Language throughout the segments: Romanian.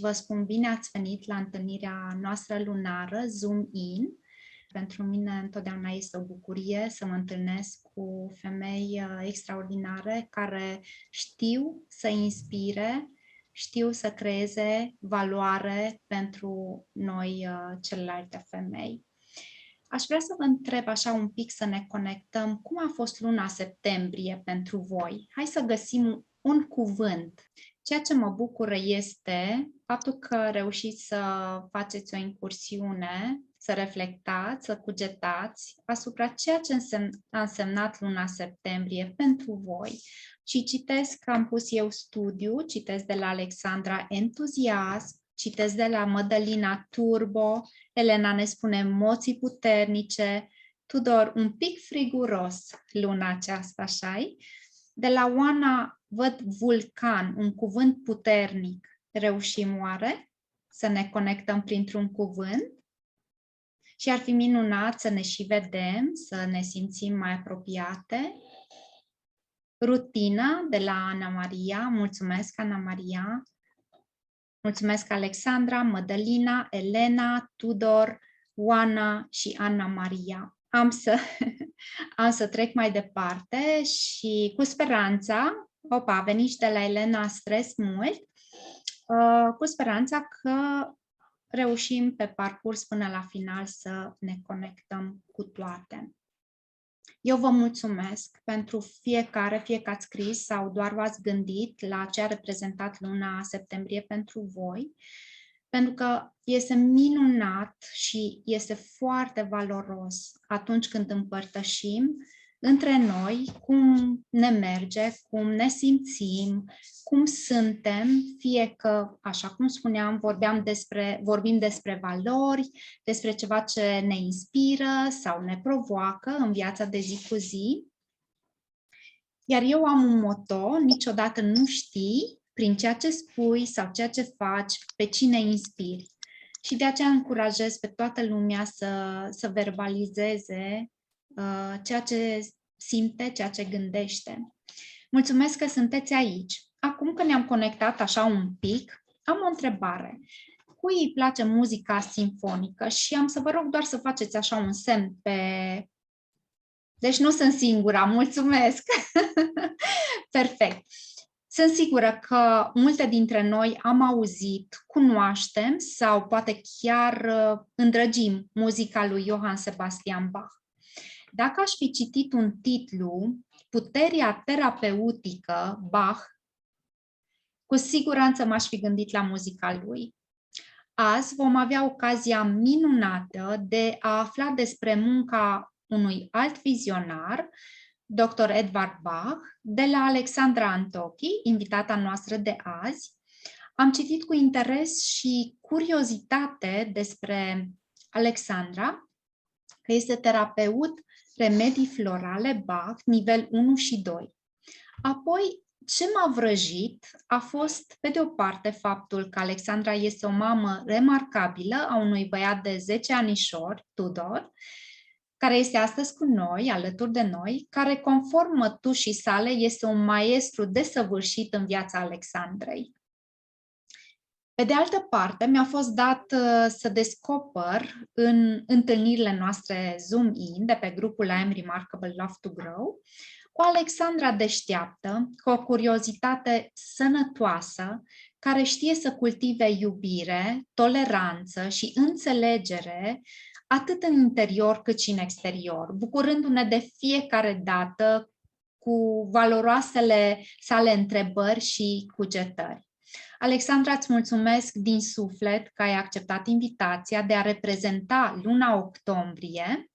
Vă spun bine ați venit la întâlnirea noastră lunară Zoom In. Pentru mine întotdeauna este o bucurie să mă întâlnesc cu femei extraordinare care știu să inspire, știu să creeze valoare pentru noi celelalte femei. Aș vrea să vă întreb așa un pic, să ne conectăm, cum a fost luna septembrie pentru voi? Hai să găsim un cuvânt. Ceea ce mă bucură este faptul că reușiți să faceți o incursiune, să reflectați, să cugetați asupra ceea ce a însemnat luna septembrie pentru voi. Și citesc că am pus eu studiu, citesc de la Alexandra Entuziasm, citesc de la Mădălina Turbo, Elena ne spune emoții puternice, Tudor un pic friguros luna aceasta, așa-i? De la Oana văd vulcan, un cuvânt puternic. Reușim oare să ne conectăm printr-un cuvânt? Și ar fi minunat să ne și vedem, să ne simțim mai apropiate. Rutina de la Ana Maria, mulțumesc Ana Maria. Mulțumesc Alexandra, Mădălina, Elena, Tudor, Oana și Ana Maria. Am să trec mai departe și cu speranța, a venit și de la Elena stres mult, cu speranța că reușim pe parcurs până la final să ne conectăm cu toate. Eu vă mulțumesc pentru fiecare, fie că ați scris sau doar v-ați gândit la ce a reprezentat luna septembrie pentru voi, pentru că este minunat și este foarte valoros atunci când împărtășim între noi cum ne merge, cum ne simțim, cum suntem, fie că, așa cum spuneam, vorbim despre valori, despre ceva ce ne inspiră sau ne provoacă în viața de zi cu zi. Iar eu am un moto: niciodată nu știi prin ceea ce spui sau ceea ce faci pe cine inspiri. Și de aceea încurajez pe toată lumea să verbalizeze ceea ce simte, ceea ce gândește. Mulțumesc că sunteți aici. Acum că ne-am conectat așa un pic, am o întrebare. Cui îi place muzica simfonică? Și am să vă rog doar să faceți așa un semn pe... Deci nu sunt singura, mulțumesc! Perfect! Sunt sigură că multe dintre noi am auzit, cunoaștem sau poate chiar îndrăgim muzica lui Johann Sebastian Bach. Dacă aș fi citit un titlu, Puterea terapeutică, Bach, cu siguranță m-aș fi gândit la muzica lui. Azi vom avea ocazia minunată de a afla despre munca unui alt vizionar, Dr. Edvard Bach, de la Alexandra Antochi, invitata noastră de azi. Am citit cu interes și curiozitate despre Alexandra, că este terapeut remedii florale Bach, nivel 1 și 2. Apoi, ce m-a vrăjit a fost, pe de o parte, faptul că Alexandra este o mamă remarcabilă a unui băiat de 10 anișori, Tudor, care este astăzi cu noi, alături de noi, care, conform mătușii sale, este un maestru desăvârșit în viața Alexandrei. Pe de altă parte, mi-a fost dat să descoper în întâlnirile noastre Zoom-in, de pe grupul I Am Remarkable Love to Grow, o Alexandra deșteaptă, cu o curiozitate sănătoasă, care știe să cultive iubire, toleranță și înțelegere, atât în interior cât și în exterior, bucurându-ne de fiecare dată cu valoroasele sale întrebări și cugetări. Alexandra, îți mulțumesc din suflet că ai acceptat invitația de a reprezenta luna octombrie.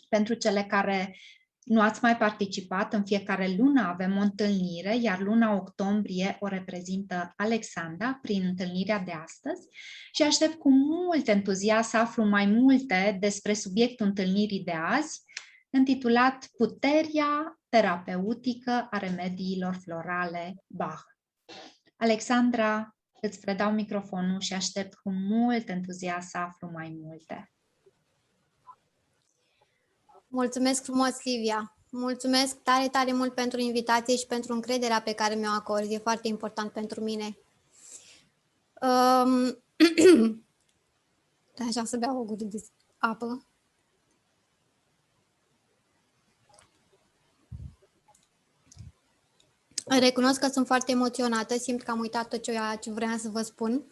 Pentru cele care nu ați mai participat, în fiecare lună avem o întâlnire, iar luna octombrie o reprezintă Alexandra prin întâlnirea de astăzi și aștept cu mult entuziasm să aflu mai multe despre subiectul întâlnirii de azi, intitulat Puterea terapeutică a remediilor florale Bach. Alexandra, îți predau microfonul și aștept cu mult entuziasm să aflu mai multe. Mulțumesc frumos, Livia! Mulțumesc tare, tare mult pentru invitație și pentru încrederea pe care mi-o acorzi. E foarte important pentru mine. Um, Așa, să beau o gură de apă. Recunosc că sunt foarte emoționată, simt că am uitat tot ceea ce vreau să vă spun.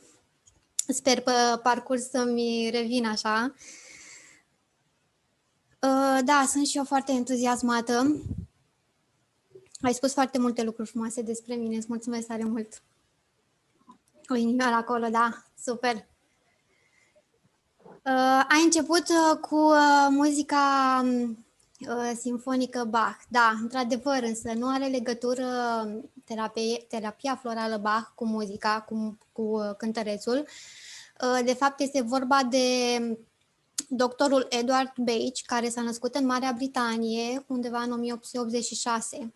Sper pe parcurs să-mi revin așa. Da, sunt și eu foarte entuziasmată. Ai spus foarte multe lucruri frumoase despre mine, îți mulțumesc tare mult. O inimioară acolo, da, super. Ai început cu muzica simfonică Bach. Da, într-adevăr, însă nu are legătură terapia florală Bach cu muzica, cu cântărețul. De fapt, este vorba de doctorul Edward Page, care s-a născut în Marea Britanie undeva în 1886.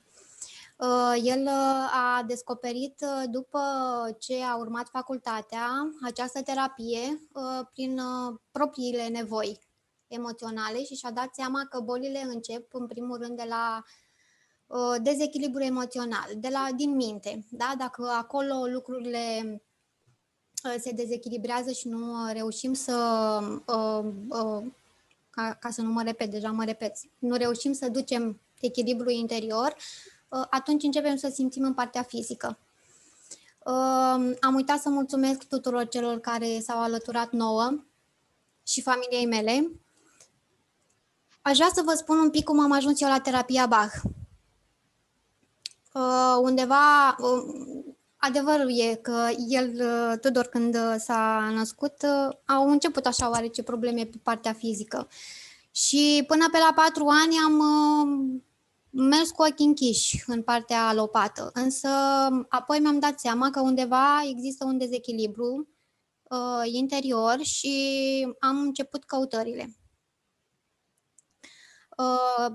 El a descoperit, după ce a urmat facultatea, această terapie prin propriile nevoi emoționale și și-a dat seama că bolile încep, în primul rând, de la dezechilibru emoțional, din minte. Da? Dacă acolo lucrurile se dezechilibrează și nu reușim să... ca să nu mă repet, deja mă repet, nu reușim să ducem echilibrul interior, atunci începem să simțim în partea fizică. Am uitat să mulțumesc tuturor celor care s-au alăturat nouă și familiei mele. Aș vrea să vă spun un pic cum am ajuns eu la terapia Bach. Undeva, adevărul e că el, Tudor, când s-a născut, au început așa oarece probleme pe partea fizică. Și până pe la 4 ani am mers cu ochii închiși în partea alopată, însă apoi mi-am dat seama că undeva există un dezechilibru interior și am început căutările.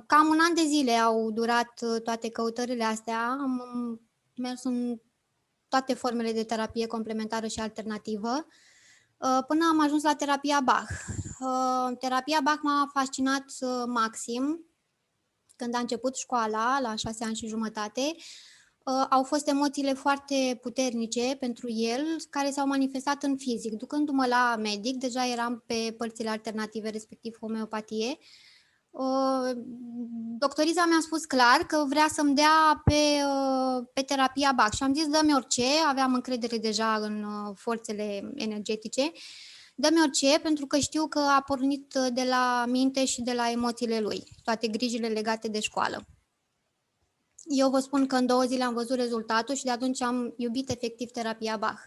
Cam un an de zile au durat toate căutările astea, am mers în toate formele de terapie complementară și alternativă, până am ajuns la terapia Bach. Terapia Bach m-a fascinat maxim. Când a început școala, la 6 ani și jumătate, au fost emoțiile foarte puternice pentru el, care s-au manifestat în fizic. Ducându-mă la medic, deja eram pe părțile alternative, respectiv homeopatie, doctorița mi-a spus clar că vrea să-mi dea pe terapia Bach și am zis dă-mi orice, aveam încredere deja în forțele energetice, dă-mi orice, pentru că știu că a pornit de la minte și de la emoțiile lui, toate grijile legate de școală. Eu vă spun că în 2 zile am văzut rezultatul și de atunci am iubit efectiv terapia Bach.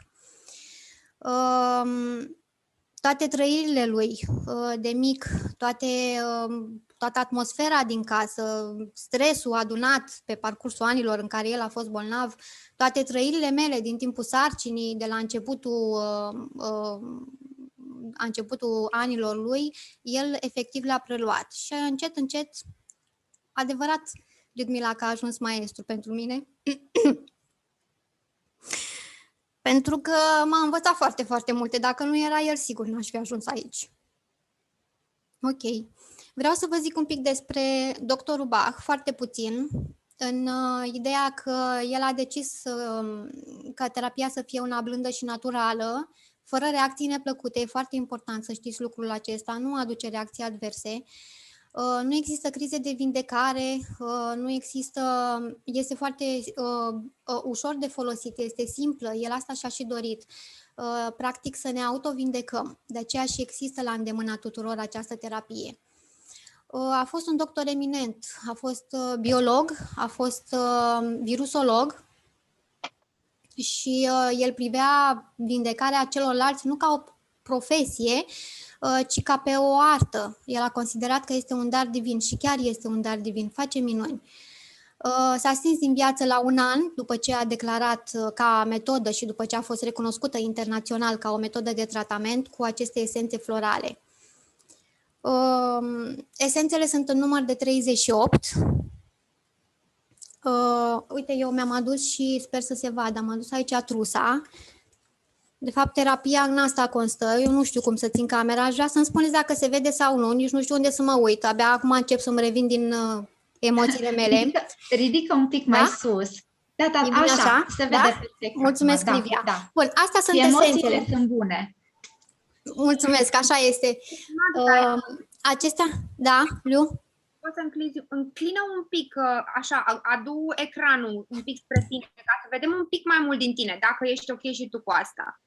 Toate trăirile lui de mic, toată atmosfera din casă, stresul adunat pe parcursul anilor în care el a fost bolnav, toate trăirile mele din timpul sarcinii, de la începutul anilor lui, el efectiv le-a preluat. Și încet, încet, adevărat, Liudmila, că a ajuns maestru pentru mine. Pentru că m-a învățat foarte, foarte multe. Dacă nu era el, sigur n-aș fi ajuns aici. Ok. Vreau să vă zic un pic despre doctorul Bach, foarte puțin, în ideea că el a decis ca terapia să fie una blândă și naturală, fără reacții neplăcute. E foarte important să știți lucrul acesta, nu aduce reacții adverse. Nu există crize de vindecare, este foarte ușor de folosit, este simplă, el asta și-a și dorit. Practic să ne autovindecăm, de aceea și există la îndemâna tuturor această terapie. A fost un doctor eminent, a fost biolog, a fost virusolog și el privea vindecarea celorlalți nu ca o profesie, ci ca pe o artă. El a considerat că este un dar divin și chiar este un dar divin, face minuni. S-a stins din viață la 1 an, după ce a declarat ca metodă și după ce a fost recunoscută internațional ca o metodă de tratament cu aceste esențe florale. Esențele sunt în număr de 38. Uite, eu mi-am adus și sper să se vadă, am adus aici trusa. De fapt, terapia în asta constă, eu nu știu cum să țin camera, aș vrea să-mi spuneți dacă se vede sau nu, nici nu știu unde să mă uit, abia acum încep să-mi revin din emoțiile mele. Ridică un pic mai sus. Da, da, E bine așa? se vede Da? perfect. Mulțumesc, acum, Livia. Da. Bun, astea sunt Și emoțiile esențele. sunt bune. Mulțumesc, așa este. Acestea, da, Liu? Poți să înclină un pic, așa, adu ecranul un pic spre tine, ca să vedem un pic mai mult din tine, dacă ești ok și tu cu asta.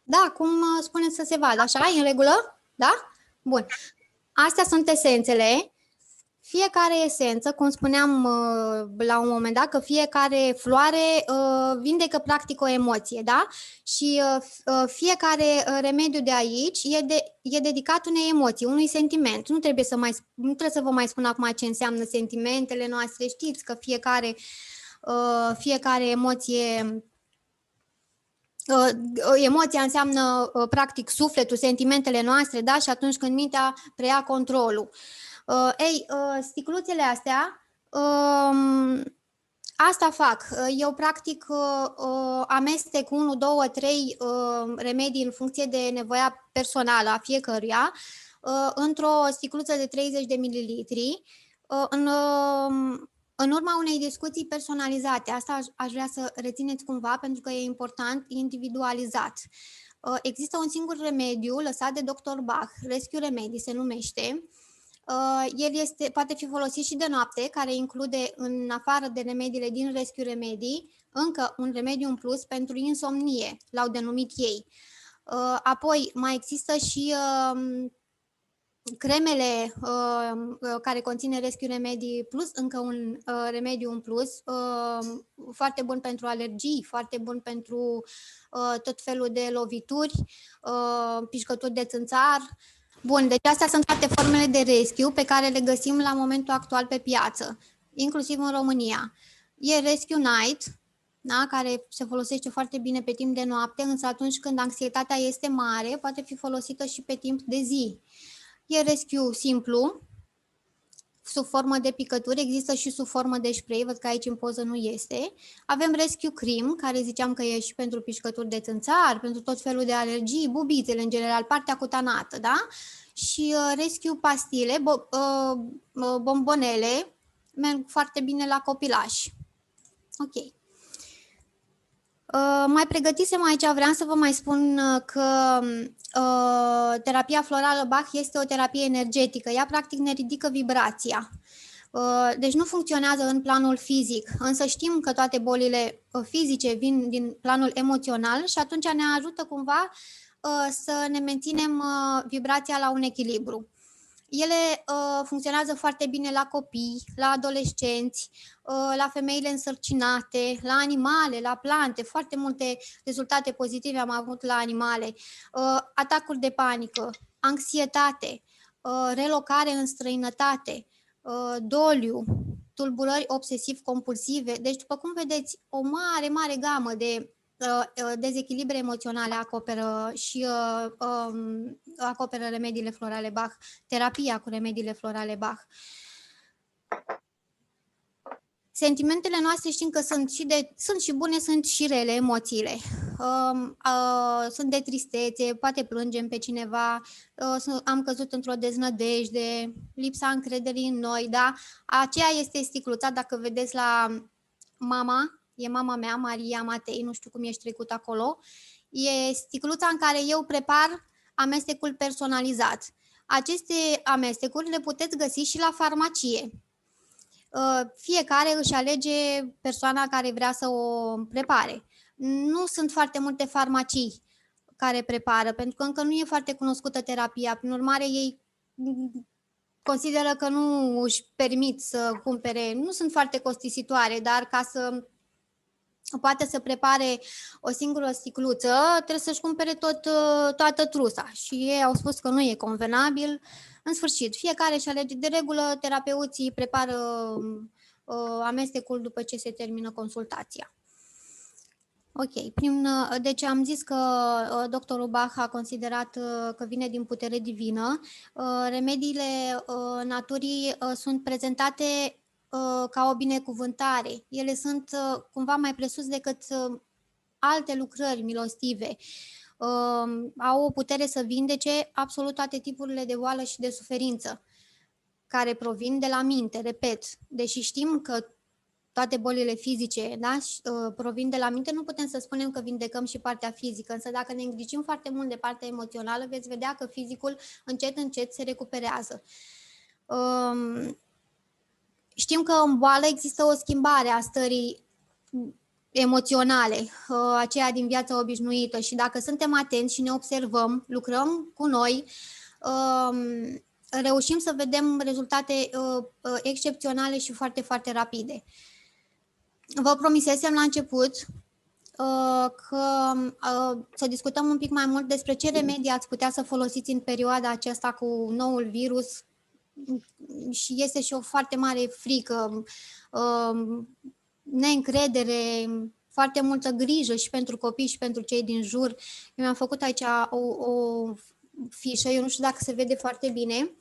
Da, cum spuneți să se vadă, așa, e în regulă? Da? Bun. Astea sunt esențele. Fiecare esență, cum spuneam la un moment dat, că fiecare floare vindecă practic o emoție, da? Și fiecare remediu de aici e dedicat unei emoții, unui sentiment. Nu trebuie să vă mai spun acum ce înseamnă sentimentele noastre. Știți că fiecare emoție... Emoția înseamnă practic sufletul, sentimentele noastre, da? Și atunci când mintea preia controlul. Sticluțele astea, asta fac. Eu practic amestec 1, 2, 3 remedii în funcție de nevoia personală a fiecăruia într-o sticluță de 30 de mililitri. În urma unei discuții personalizate, asta aș vrea să rețineți cumva pentru că e important, individualizat. Există un singur remediu lăsat de Dr. Bach, Rescue Remedy se numește. El poate fi folosit și de noapte, care include, în afară de remediile din Rescue Remedy, încă un remediu în plus pentru insomnie, l-au denumit ei. Apoi mai există și cremele care conține Rescue Remedy plus, încă un remediu în plus, foarte bun pentru alergii, foarte bun pentru tot felul de lovituri, pișcături de țânțar. Bun, deci astea sunt toate formele de rescue pe care le găsim la momentul actual pe piață, inclusiv în România. E Rescue Night, da, care se folosește foarte bine pe timp de noapte, însă atunci când anxietatea este mare, poate fi folosită și pe timp de zi. E Rescue simplu, sub formă de picături, există și sub formă de spray, văd că aici în poză nu este. Avem Rescue Cream, care ziceam că e și pentru pișcături de țânțar, pentru tot felul de alergii, bubițele în general, partea cutanată, da? Și Rescue Pastile, bombonele, merg foarte bine la copilași. Ok. Mai pregătisem aici, vreau să vă mai spun că terapia florală Bach este o terapie energetică. Ea practic ne ridică vibrația. Deci nu funcționează în planul fizic, însă știm că toate bolile fizice vin din planul emoțional și atunci ne ajută cumva să ne menținem vibrația la un echilibru. Ele funcționează foarte bine la copii, la adolescenți, la femeile însărcinate, la animale, la plante, foarte multe rezultate pozitive am avut la animale, atacuri de panică, anxietate, relocare în străinătate, doliu, tulburări obsesiv-compulsive. Deci, după cum vedeți, o mare, mare gamă de dezechilibre emoționale acoperă și acoperă remediile florale Bach, terapia cu remediile florale Bach. Sentimentele noastre știm că sunt și bune, sunt și rele emoțiile. Sunt de tristețe, poate plângem pe cineva, am căzut într-o deznădejde, lipsa încrederii în noi, da? Aceea este sticluța, dacă vedeți la mama, e mama mea, Maria Matei, nu știu cum ești trecut acolo, e sticluța în care eu prepar amestecul personalizat. Aceste amestecuri le puteți găsi și la farmacie. Fiecare își alege persoana care vrea să o prepare. Nu sunt foarte multe farmacii care prepară, pentru că încă nu e foarte cunoscută terapia. Prin urmare, ei consideră că nu își permit să cumpere, nu sunt foarte costisitoare, dar ca să poate să prepare o singură sticluță, trebuie să-și cumpere toată trusa. Și ei au spus că nu e convenabil. În sfârșit, fiecare își alege. De regulă, terapeuții prepară amestecul după ce se termină consultația. Ok, deci am zis că doctorul Bach a considerat că vine din putere divină. Remediile naturii sunt prezentate ca o binecuvântare. Ele sunt cumva mai presus decât alte lucrări milostive. Au o putere să vindece absolut toate tipurile de boală și de suferință care provin de la minte, repet. Deși știm că toate bolile fizice, da? Provin de la minte, nu putem să spunem că vindecăm și partea fizică, însă dacă ne îngrijim foarte mult de partea emoțională, veți vedea că fizicul încet, încet se recuperează. Știm că în boală există o schimbare a stării emoționale, aceea din viața obișnuită, și dacă suntem atenți și ne observăm, lucrăm cu noi, reușim să vedem rezultate excepționale și foarte, foarte rapide. Vă promisesem la început că să discutăm un pic mai mult despre ce remedii ați putea să folosiți în perioada aceasta cu noul virus, și este și o foarte mare frică, neîncredere, foarte multă grijă și pentru copii și pentru cei din jur. Eu mi-am făcut aici o fișă, eu nu știu dacă se vede foarte bine,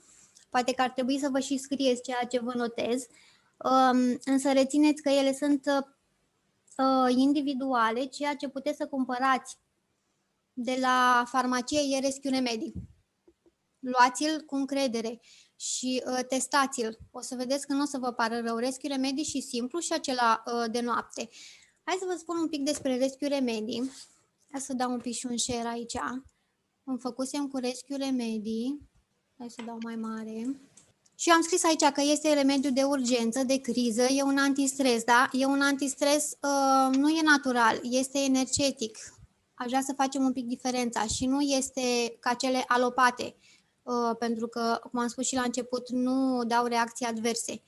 poate că ar trebui să vă și scrieți ceea ce vă notez, însă rețineți că ele sunt individuale, ceea ce puteți să cumpărați de la farmacie e Rescue Remedy. Luați-l cu încredere și testați-l. O să vedeți că nu o să vă pară rău. Rescue Remedy și simplu și acela de noapte. Hai să vă spun un pic despre Rescue Remedy. Hai să dau un pic și un share aici. Îmi făcusem cu Rescue Remedy. Hai să dau mai mare. Și am scris aici că este remediu de urgență, de criză, e un antistres, da? E un antistres, nu e natural, este energetic. Aș vrea să facem un pic diferența și nu este ca cele alopate, pentru că, cum am spus și la început, nu dau reacții adverse.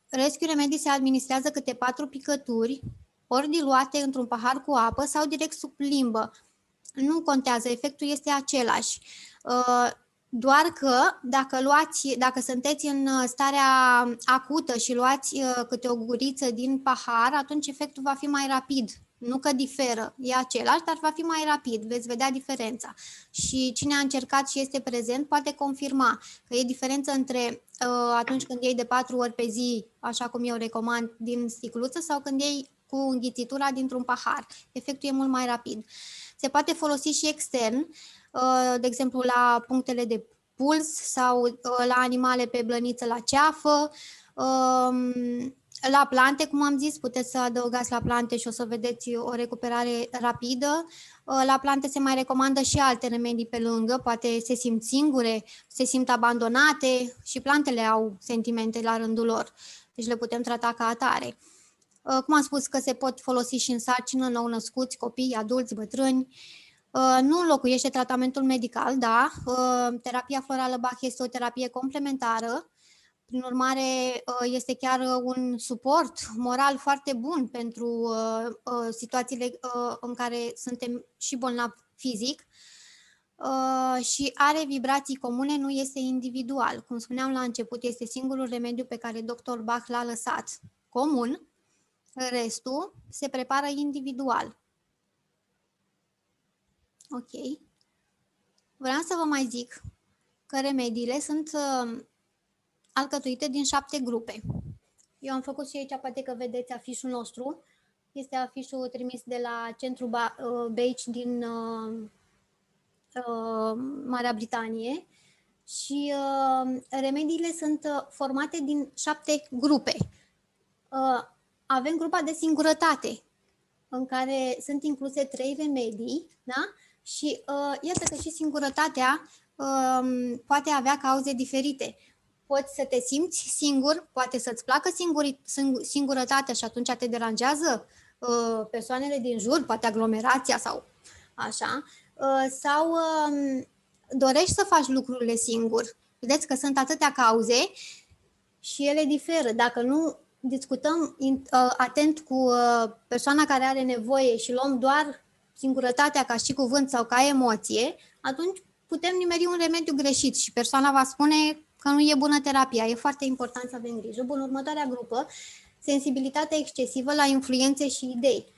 Rescue Remedy se administrează câte 4 picături, ori diluate într-un pahar cu apă sau direct sub limbă. Nu contează, efectul este același. Doar că dacă sunteți în starea acută și luați câte o guriță din pahar, atunci efectul va fi mai rapid. Nu că diferă, e același, dar va fi mai rapid, veți vedea diferența. Și cine a încercat și este prezent poate confirma că e diferență între atunci când iei de 4 ori pe zi, așa cum eu recomand, din sticluță, sau când iei cu înghițitura dintr-un pahar. Efectul e mult mai rapid. Se poate folosi și extern, de exemplu la punctele de puls sau la animale pe blăniță la ceafă, la plante, cum am zis, puteți să adăugați la plante și o să vedeți o recuperare rapidă. La plante se mai recomandă și alte remedii pe lângă, poate se simt singure, se simt abandonate și plantele au sentimente la rândul lor, deci le putem trata ca atare. Cum am spus că se pot folosi și în sarcină, nou-născuți, copii, adulți, bătrâni. Nu înlocuiește tratamentul medical, da, terapia florală Bach este o terapie complementară, prin urmare este chiar un suport moral foarte bun pentru situațiile în care suntem și bolnavi fizic și are vibrații comune, nu este individual. Cum spuneam la început, este singurul remediu pe care Dr. Bach l-a lăsat comun, restul se prepară individual. Ok. Vreau să vă mai zic că remediile sunt alcătuite din 7 grupe. Eu am făcut și aici, poate că vedeți afișul nostru. Este afișul trimis de la Centrul Beach din Marea Britanie și remediile sunt formate din 7 grupe. Avem grupa de singurătate, în care sunt incluse 3 remedii, da? Și iată că și singurătatea poate avea cauze diferite. Poți să te simți singur, poate să-ți placă singurătatea și atunci te deranjează persoanele din jur, poate aglomerația sau așa, sau dorești să faci lucrurile singur. Vedeți că sunt atâtea cauze și ele diferă. Dacă nu discutăm atent cu persoana care are nevoie și luăm doar singurătatea ca și cuvânt sau ca emoție, atunci putem nimeri un remediu greșit și persoana va spune că nu e bună terapia. E foarte important să avem grijă. Bun, următoarea grupă, sensibilitatea excesivă la influențe și idei.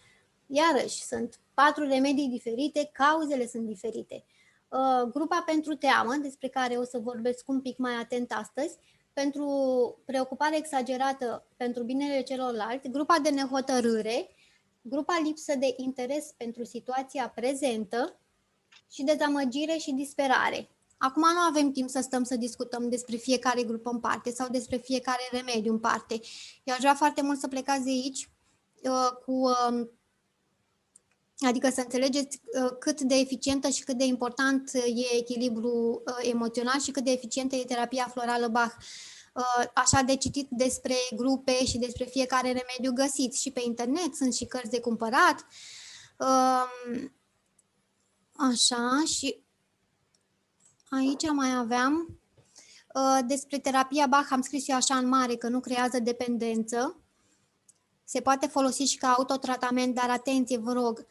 Iarăși, sunt 4 remedii diferite, cauzele sunt diferite. Grupa pentru teamă, despre care o să vorbesc un pic mai atent astăzi, pentru preocupare exagerată pentru binele celorlalți, grupa de nehotărâre, grupa lipsă de interes pentru situația prezentă și dezamăgire și disperare. Acum nu avem timp să stăm să discutăm despre fiecare grup în parte sau despre fiecare remediu în parte. Eu aș vrea foarte mult să plecați de aici adică să înțelegeți cât de eficientă și cât de important e echilibru emoțional și cât de eficientă e terapia florală Bach. Așa de citit despre grupe și despre fiecare remediu găsiți și pe internet, sunt și cărți de cumpărat. Așa, și aici mai aveam despre terapia Bach, am scris eu așa în mare că nu creează dependență. Se poate folosi și ca autotratament, dar atenție, vă rog,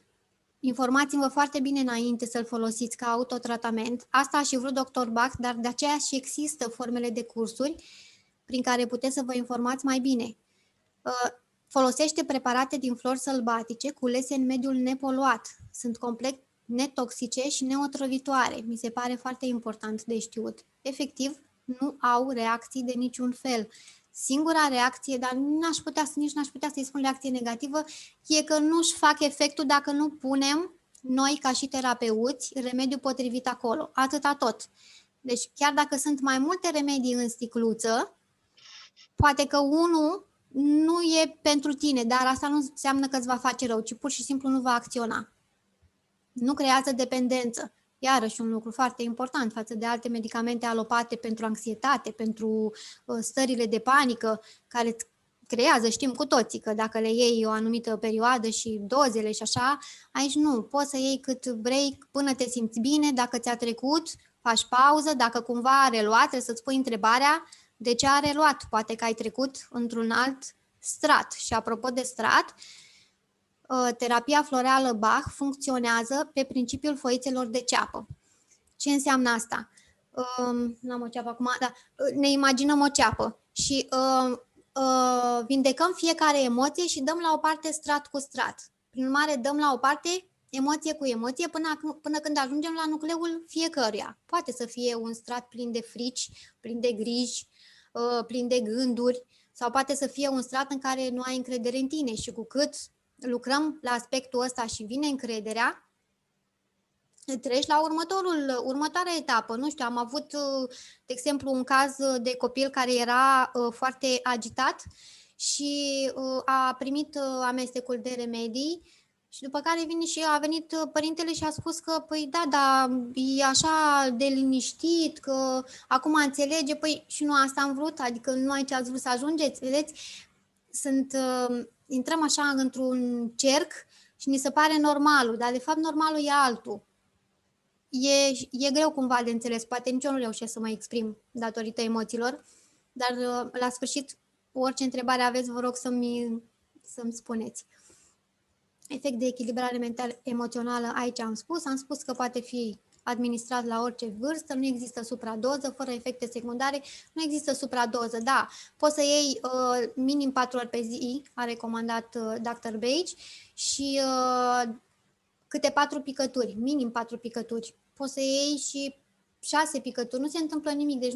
informați-vă foarte bine înainte să-l folosiți ca autotratament. Asta a și vrut dr. Bach, dar de aceea și există formele de cursuri prin care puteți să vă informați mai bine. Folosește preparate din flori sălbatice culese în mediul nepoluat. Sunt complet netoxice și neotrăvitoare. Mi se pare foarte important de știut. Efectiv, nu au reacții de niciun fel. Singura reacție, dar nici n-aș putea să-i spun reacție negativă, e că nu-și fac efectul dacă nu punem noi, ca și terapeuți, remediul potrivit acolo. Atâta tot. Deci, chiar dacă sunt mai multe remedii în sticluță, poate că unul nu e pentru tine, dar asta nu înseamnă că îți va face rău, ci pur și simplu nu va acționa. Nu creează dependență. Iarăși un lucru foarte important față de alte medicamente alopate pentru anxietate, pentru stările de panică, care îți creează, știm cu toții că dacă le iei o anumită perioadă și dozele și așa, aici nu, poți să iei cât vrei până te simți bine, dacă ți-a trecut, faci pauză, dacă cumva a reluat, trebuie să-ți pui întrebarea de ce a reluat, poate că ai trecut într-un alt strat. Și apropo de strat, terapia florală Bach funcționează pe principiul foițelor de ceapă. Ce înseamnă asta? N-am o ceapă acum, dar ne imaginăm o ceapă și vindecăm fiecare emoție și dăm la o parte strat cu strat. Prin urmare, dăm la o parte emoție cu emoție până când ajungem la nucleul fiecăruia. Poate să fie un strat plin de frici, plin de griji, plin de gânduri, sau poate să fie un strat în care nu ai încredere în tine și cu cât lucrăm la aspectul ăsta și vine încrederea, treci la următoarea etapă. Nu știu, am avut, de exemplu, un caz de copil care era foarte agitat și a primit amestecul de remedii și după care a venit părintele și a spus că, păi da, dar e așa de liniștit, că acum înțelege, păi și nu asta am vrut, adică nu aici ați vrut să ajungeți, vedeți? Intrăm așa într-un cerc și ni se pare normalul, dar de fapt normalul e altul. E greu cumva de înțeles, poate nici eu nu reușesc să mă exprim datorită emoțiilor, dar la sfârșit, orice întrebare aveți, vă rog să-mi spuneți. Efect de echilibrare mental-emoțională, aici am spus că poate fi administrat la orice vârstă, nu există supradoză, fără efecte secundare, nu există supradoză, da, poți să iei minim 4 ori pe zi, a recomandat Dr. Bage, și câte 4 picături, minim 4 picături, poți să iei și 6 picături, nu se întâmplă nimic, deci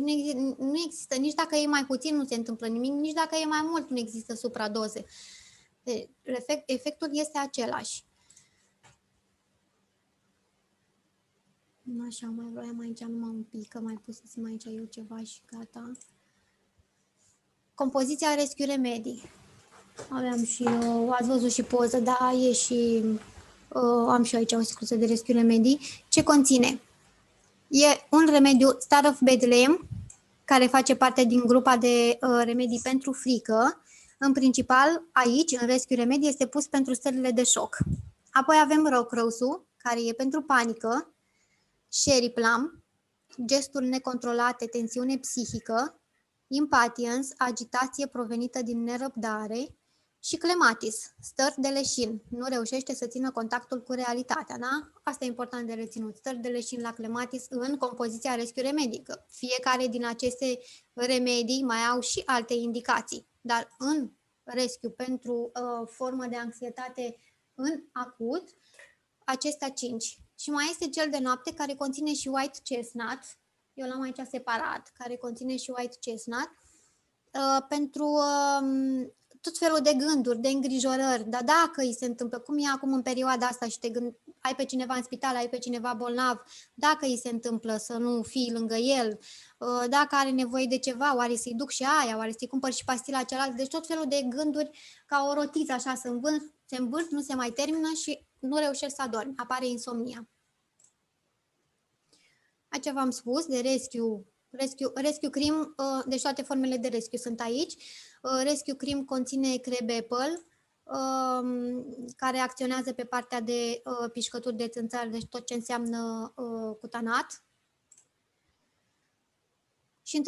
nu există, nici dacă e mai puțin nu se întâmplă nimic, nici dacă e mai mult nu există supradoze. Efectul este același. Așa, mai vroiam aici numai un pic, că mai pusesem aici eu ceva și gata. Compoziția Rescue Remedy. Aveam și eu, ați văzut și poză, da, e și, am și eu aici o sticluță de Rescue Remedy. Ce conține? E un remediu Star of Bethlehem, care face parte din grupa de remedii pentru frică. În principal, aici, în Rescue Remedy, este pus pentru stările de șoc. Apoi avem Rock Rose-ul, care e pentru panică, Sherry Plum, gesturi necontrolate, tensiune psihică, Impatience, agitație provenită din nerăbdare și Clematis, stări de leșin, nu reușește să țină contactul cu realitatea, da? Asta e important de reținut, stări de leșin la Clematis în compoziția Rescue Remedy. Fiecare din aceste remedii mai au și alte indicații, dar în Rescue pentru formă de anxietate în acut, acestea 5. Și mai este cel de noapte care conține și White Chestnut, eu l-am aici separat, care conține și White Chestnut, pentru tot felul de gânduri, de îngrijorări, dar dacă îi se întâmplă, cum e acum în perioada asta și ai pe cineva în spital, ai pe cineva bolnav, dacă îi se întâmplă să nu fii lângă el, dacă are nevoie de ceva, oare să-i duc și aia, oare să-i cumpăr și pastila cealaltă, deci tot felul de gânduri ca o rotiță așa se învârt, nu se mai termină și nu reușești să adormi, apare insomnia. Aici v-am spus de Rescue Cream, deci toate formele de rescue sunt aici. Rescue Cream conține Crab Apple, care acționează pe partea de pișcături de țânțar, deci tot ce înseamnă cutanat. Și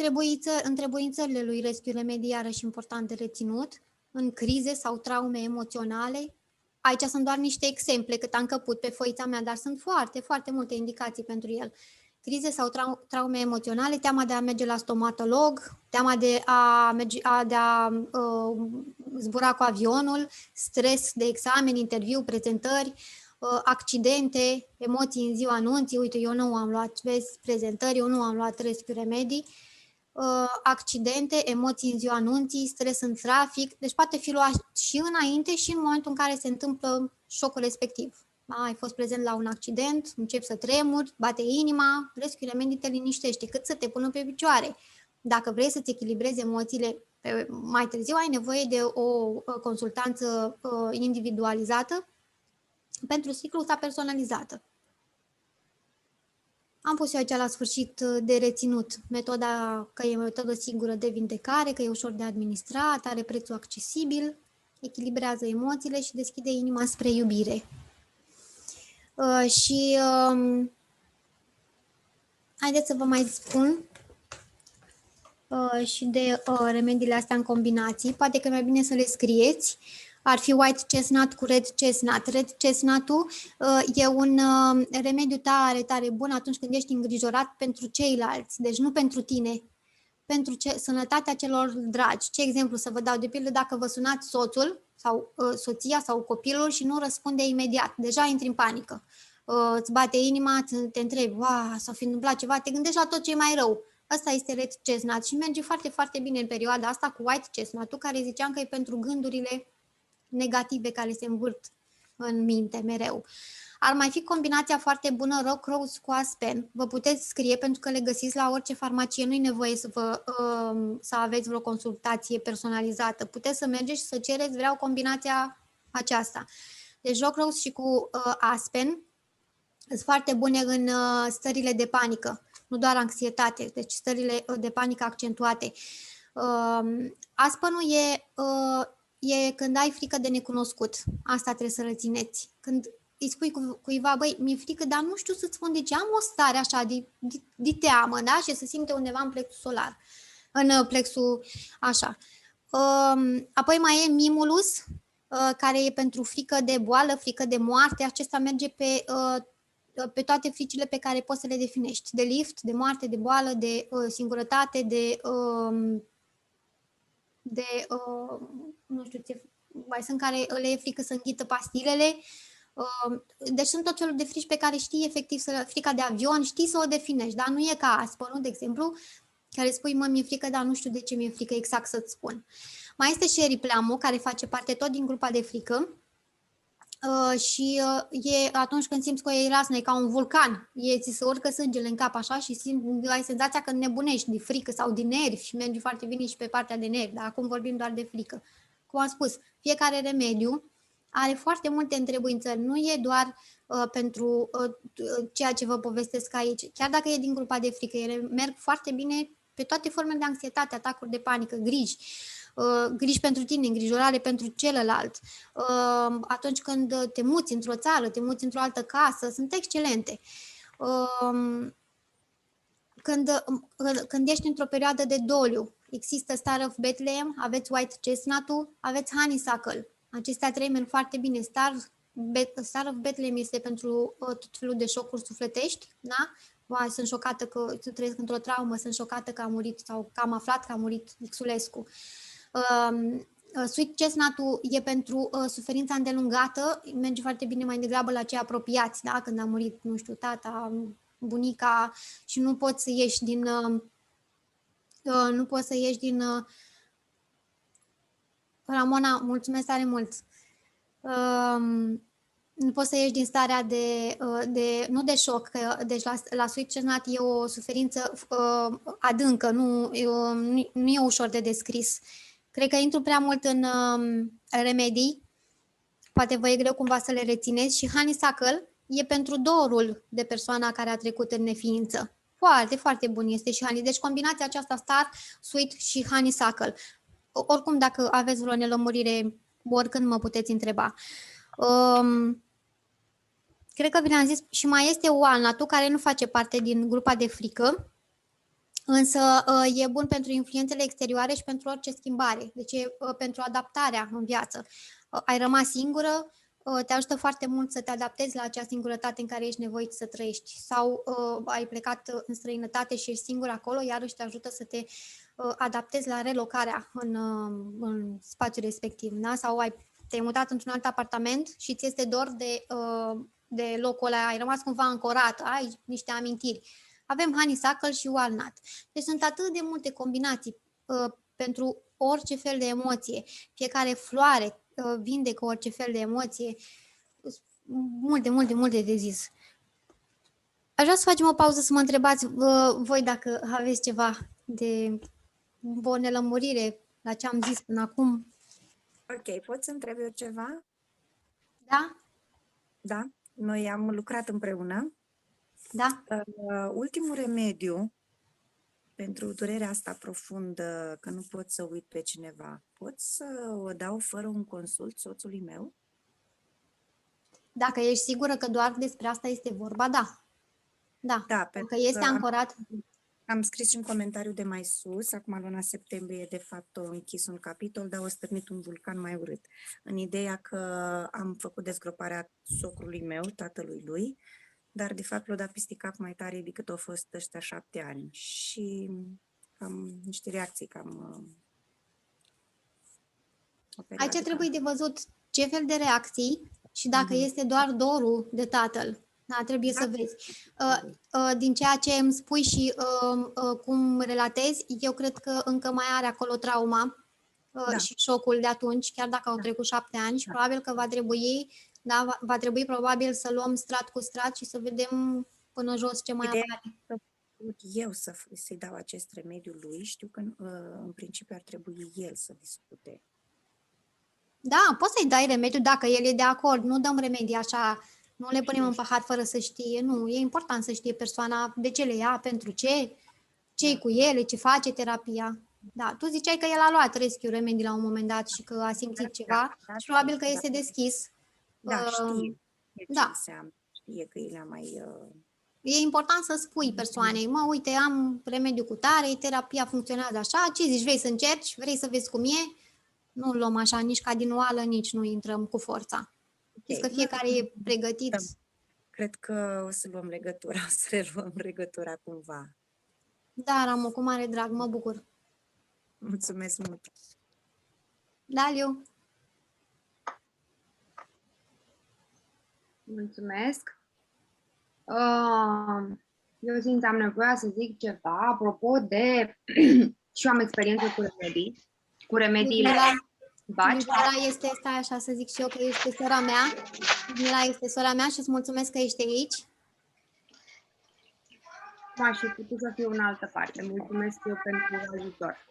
întrebuințările lui Rescue Remedy, iarăși important de reținut, în crize sau traume emoționale. Aici sunt doar niște exemple, cât am căput pe foița mea, dar sunt foarte, foarte multe indicații pentru el. Crize sau traume emoționale, teama de a merge la stomatolog, teama de a zbura cu avionul, stres de examen, interviu, prezentări, accidente, emoții în ziua anunții, uite, eu nu am luat, vezi, prezentări, eu nu am luat Rescue Remedy, accidente, emoții în ziua anunții, stres în trafic, deci poate fi luat și înainte și în momentul în care se întâmplă șocul respectiv. Ai fost prezent la un accident, începi să tremuri, bate inima, Rescue Remedy te liniștește, cât să te pună pe picioare. Dacă vrei să-ți echilibrezi emoțiile mai târziu, ai nevoie de o consultanță individualizată pentru ciclul ta personalizată. Am pus eu aici la sfârșit de reținut metoda, că e o metodă sigură de vindecare, că e ușor de administrat, are prețul accesibil, echilibrează emoțiile și deschide inima spre iubire. Haideți să vă mai spun și de remediile astea în combinații. Poate că e mai bine să le scrieți. Ar fi white chestnut cu red chestnut. Red chestnut-ul e un remediu tare, tare bun atunci când ești îngrijorat pentru ceilalți, deci nu pentru tine, pentru sănătatea celor dragi. Ce exemplu să vă dau? De pildă, dacă vă sunați soțul sau soția sau copilul și nu răspunde imediat, deja intri în panică. Îți bate inima, te întrebi, s-a fi întâmplat ceva, te gândești la tot ce e mai rău. Asta este red chestnut și merge foarte, foarte bine în perioada asta cu white chestnut-ul, care ziceam că e pentru gândurile negative care se învârt în minte mereu. Ar mai fi combinația foarte bună Rock Rose cu Aspen. Vă puteți scrie pentru că le găsiți la orice farmacie, nu-i nevoie să aveți vreo consultație personalizată. Puteți să mergeți și să cereți, vreau combinația aceasta. Deci Rock Rose și cu Aspen sunt foarte bune în stările de panică, nu doar anxietate, deci stările de panică accentuate. Aspenul e când ai frică de necunoscut. Asta trebuie să rețineți. Când îi spui cuiva, băi, mi-e frică, dar nu știu să-ți spun de ce, am o stare așa de teamă, da? Și se simte undeva în plexul solar, în plexul așa. Apoi mai e Mimulus, care e pentru frică de boală, frică de moarte. Acesta merge pe toate fricile pe care poți să le definești. De lift, de moarte, de boală, de singurătate, nu știu ce, mai sunt care le e frică să înghită pastilele. Deci sunt tot felul de frici pe care știi efectiv, frica de avion, știi să o definești, dar nu e ca Aspenul, de exemplu, care spui, mă, mi-e frică, dar nu știu de ce mi-e frică exact să-ți spun. Mai este și Eriplamo, care face parte tot din grupa de frică și e atunci când simți că e rasnă, e ca un vulcan, ți se urcă sângele în cap așa și ai senzația că nebunești de frică sau de nervi și merge foarte bine și pe partea de nervi, dar acum vorbim doar de frică. Cum am spus, fiecare remediu are foarte multe întrebuințări, nu e doar pentru ceea ce vă povestesc aici. Chiar dacă e din grupa de frică, ele merg foarte bine pe toate formele de anxietate, atacuri de panică, griji pentru tine, îngrijorare pentru celălalt. Atunci când te muți într-o țară, te muți într-o altă casă, sunt excelente. Când ești într-o perioadă de doliu, există Star of Bethlehem, aveți White Chestnut-ul, aveți Honeysuckle. Acestea trei merg foarte bine. Star of Bethlehem este pentru tot felul de șocuri sufletești, da? Sunt șocată că trăiesc într-o traumă, sunt șocată că a murit sau că am aflat că a murit Xulescu. Sweet Chestnut-ul e pentru suferința îndelungată, merge foarte bine mai degrabă la cei apropiați, da? Când a murit, nu știu, tata, bunica și nu poți să ieși din Ramona, mulțumesc tare mult. nu poți să ieși din starea nu de șoc, că, deci la suicinat e o suferință adâncă, nu e ușor de descris. Cred că intru prea mult în remedii, poate vă e greu cumva să le rețineți și honeysuckle e pentru dorul de persoana care a trecut în neființă. Foarte, foarte bun este și honey. Deci combinația aceasta star, sweet și honeysuckle. Oricum, dacă aveți vreo nelămurire, oricând mă puteți întreba. Cred că vi-am zis și mai este walnut-ul care nu face parte din grupa de frică, însă e bun pentru influențele exterioare și pentru orice schimbare, deci e pentru adaptarea în viață. Ai rămas singură, te ajută foarte mult să te adaptezi la acea singurătate în care ești nevoit să trăiești sau ai plecat în străinătate și ești singur acolo, iarăși te ajută să te adaptezi la relocarea în spațiul respectiv, da? Sau te-ai mutat într-un alt apartament și ți este dor de locul ăla, ai rămas cumva ancorat, ai niște amintiri. Avem honeysuckle și walnut. Deci sunt atât de multe combinații pentru orice fel de emoție. Fiecare floare vindecă orice fel de emoție. Multe de zis. Aș vrea să facem o pauză să mă întrebați voi dacă aveți ceva de o nelămurire la ce am zis până acum. Ok, pot să întreb eu ceva? Da? Da, noi am lucrat împreună. Da? Ultimul remediu pentru durerea asta profundă, că nu pot să uit pe cineva, pot să o dau fără un consult soțului meu? Dacă ești sigură că doar despre asta este vorba, da. Da, Da, pentru că pentru este că ancorat. am scris și în comentariu de mai sus, acum luna septembrie de fapt o închis un capitol, dar o stârnit un vulcan mai urât. În ideea că am făcut dezgroparea socrului meu, tatălui lui, dar de fapt l-a dat peste cap mai tare decât au fost ăștia 7 ani. Și am niște reacții cam... Aici trebuie de văzut ce fel de reacții și dacă este doar dorul de tatăl. Da, trebuie să vezi. Din ceea ce îmi spui și cum relatezi, eu cred că încă mai are acolo trauma și șocul de atunci, chiar dacă au trecut 7 ani și probabil că va trebui probabil să luăm strat cu strat și să vedem până jos ce mai apare. Eu să-i dau acest remediu lui, știu că în principiu ar trebui el să discute. Da, poți să-i dai remediu dacă el e de acord, nu dăm remedii așa, nu le punem în pahar fără să știe, nu, e important să știe persoana de ce le ia, pentru ce-i cu ele, ce face terapia. Da, tu ziceai că el a luat rescue remedii la un moment dat și că a simțit ceva și probabil că este deschis. Da, știe ce înseamnă, știe că el a mai... E important să spui persoanei, uite, am remediu cu tare, terapia funcționează așa, ce zici, vrei să încerci, vrei să vezi cum e? Nu luăm așa nici ca din oală, nici nu intrăm cu forța. Știți că fiecare e pregătit. Cred că o să luăm legătura, o să reluăm legătura cumva. Da, Ramu, cu mare drag, mă bucur. Mulțumesc mult! Da, Liu! Mulțumesc! Eu simt am nevoie să zic ceva apropo de... și eu am experiență cu remediile baci. Ludmila este, stai așa să zic și eu, că este sora mea. Ludmila este sora mea și îți mulțumesc că ești aici. M-aș fi putut să fiu în altă parte. Mulțumesc eu pentru ajutor.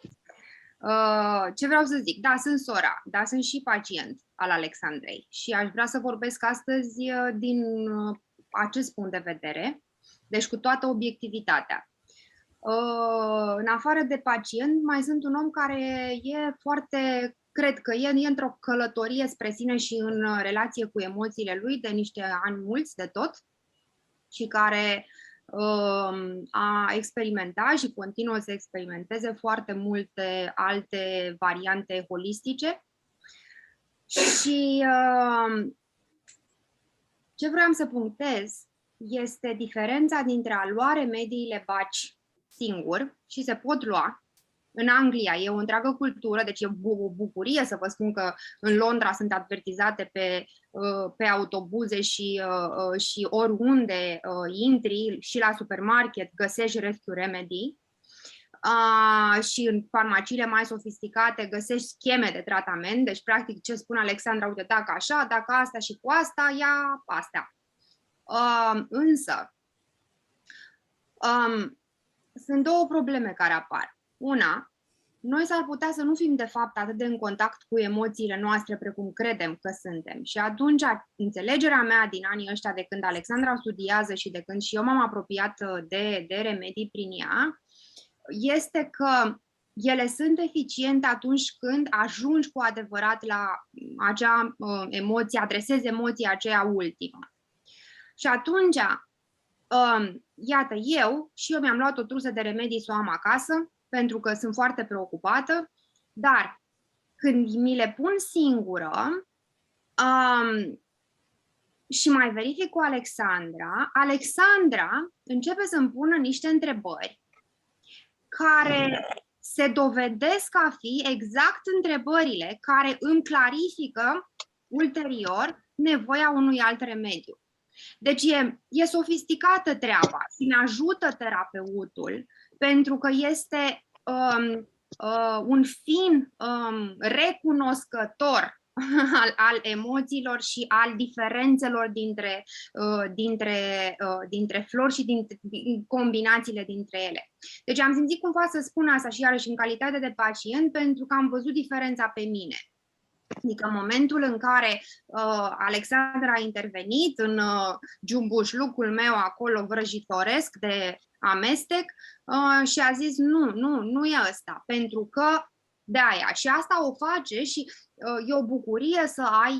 Ce vreau să zic? Da, sunt sora, dar sunt și pacient al Alexandrei și aș vrea să vorbesc astăzi din acest punct de vedere, deci cu toată obiectivitatea. În afară de pacient, mai sunt un om care e foarte, cred că e într-o călătorie spre sine și în relație cu emoțiile lui de niște ani mulți de tot și care a experimentat și continuă să experimenteze foarte multe alte variante holistice. Și ce vreau să punctez este diferența dintre a lua remediile baci singur și se pot lua. În Anglia e o întreagă cultură, deci e o bucurie să vă spun că în Londra sunt advertizate pe autobuze și oriunde intri și la supermarket găsești Rescue Remedy. și în farmaciile mai sofisticate găsești scheme de tratament, deci practic ce spune Alexandra, uite, dacă așa, dacă asta și cu asta, ia astea. Însă, sunt două probleme care apar. Una, noi s-ar putea să nu fim de fapt atât de în contact cu emoțiile noastre precum credem că suntem. Și atunci înțelegerea mea din anii ăștia de când Alexandra studiază și de când și eu m-am apropiat de remedii prin ea, este că ele sunt eficiente atunci când ajungi cu adevărat la acea emoție, adresezi emoția aceea ultimă. Și atunci, iată, eu mi-am luat o trusă de remedii să o am acasă, pentru că sunt foarte preocupată, dar când mi le pun singură și mai verific cu Alexandra începe să-mi pună niște întrebări care se dovedesc a fi exact întrebările care îmi clarifică ulterior nevoia unui alt remediu. Deci e sofisticată treaba și ne ajută terapeutul pentru că este un fin recunoscător al emoțiilor și al diferențelor dintre flori și din combinațiile dintre ele. Deci am simțit cumva să spun asta și iarăși în calitate de pacient pentru că am văzut diferența pe mine. Adică în momentul în care Alexandra a intervenit în jumbușlucul meu acolo vrăjitoresc de amestec și a zis nu e ăsta, pentru că de aia. Și asta o face și e o bucurie să ai,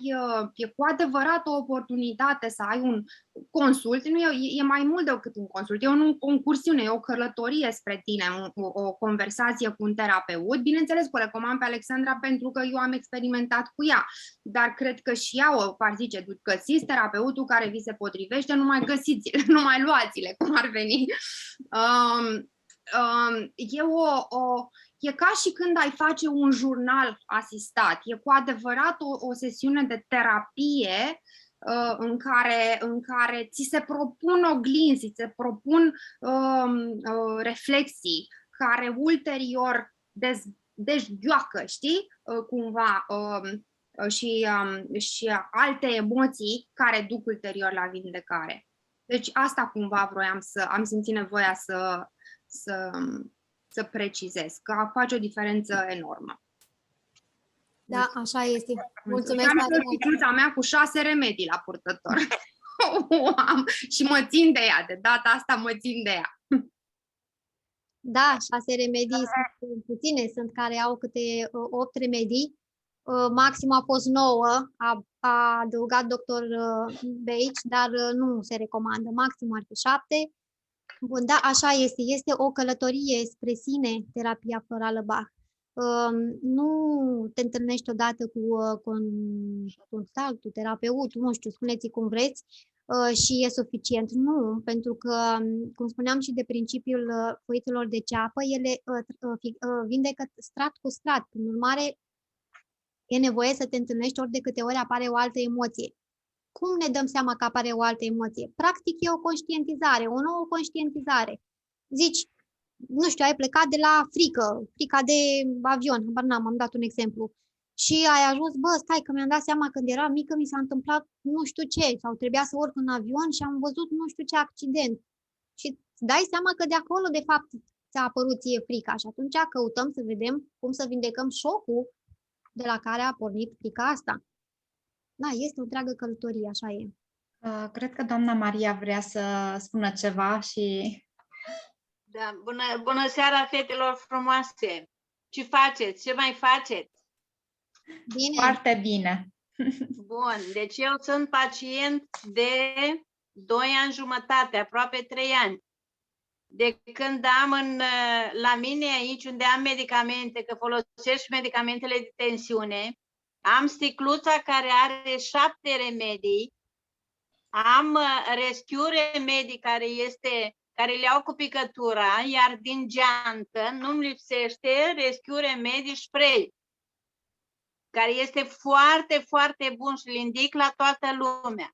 e cu adevărat o oportunitate să ai un consult, nu e mai mult decât un consult, e o concursiune, e o călătorie spre tine, o conversație cu un terapeut. Bineînțeles, o recomand pe Alexandra pentru că eu am experimentat cu ea, dar cred că și ea o ar zice, găsiți terapeutul care vi se potrivește, nu mai găsiți-l, nu mai luați-le, cum ar veni. E ca și când ai face un jurnal asistat. E cu adevărat o sesiune de terapie în care ți se propun oglinzi, ți se propun reflexii care ulterior dezgheoacă, știi? Cumva și alte emoții care duc ulterior la vindecare. Deci asta cumva am simțit nevoia să precizez, că face o diferență enormă. Da, așa este. Mulțumesc Am tare mult. sticluța mea cu 6 remedii la purtător. Și mă țin de ea, de data asta mă țin de ea. Da, 6 remedii sunt puține, sunt care au câte 8 remedii. Maxim a fost 9, a adăugat dr. Beich, dar nu se recomandă. Maxim ar fi 7. Bun, da, așa este. Este o călătorie spre sine, terapia florală Bach. Nu te întâlnești odată cu consultantul, terapeutul, nu știu, spuneți cum vreți, și e suficient. Nu, pentru că, cum spuneam și de principiul foitelor de ceapă, ele vindecă strat cu strat. Prin urmare, e nevoie să te întâlnești ori de câte ori apare o altă emoție. Cum ne dăm seama că apare o altă emoție? Practic e o conștientizare, o nouă conștientizare. Zici, nu știu, ai plecat de la frica de avion, am dat un exemplu. Și ai ajuns, stai că mi-am dat seama când eram mică, mi s-a întâmplat nu știu ce, sau trebuia să urc în avion și am văzut nu știu ce accident. Și îți dai seama că de acolo, de fapt, ți-a apărut ție frica. Și atunci căutăm să vedem cum să vindecăm șocul de la care a pornit frica asta. Da, este o întreagă călătorie, așa e. Cred că doamna Maria vrea să spună ceva și... Da, bună seara, fetelor frumoase! Ce faceți? Ce mai faceți? Bine. Foarte bine! Bun, deci eu sunt pacient de 2 ani jumătate, aproape 3 ani. De când am la mine aici, unde am medicamente, că folosesc medicamentele de tensiune, am sticluța care are 7 remedii, am Rescue Remedii care le iau cu picătura, iar din geantă nu-mi lipsește Rescue Remedii Spray, care este foarte, foarte bun și îl indic la toată lumea.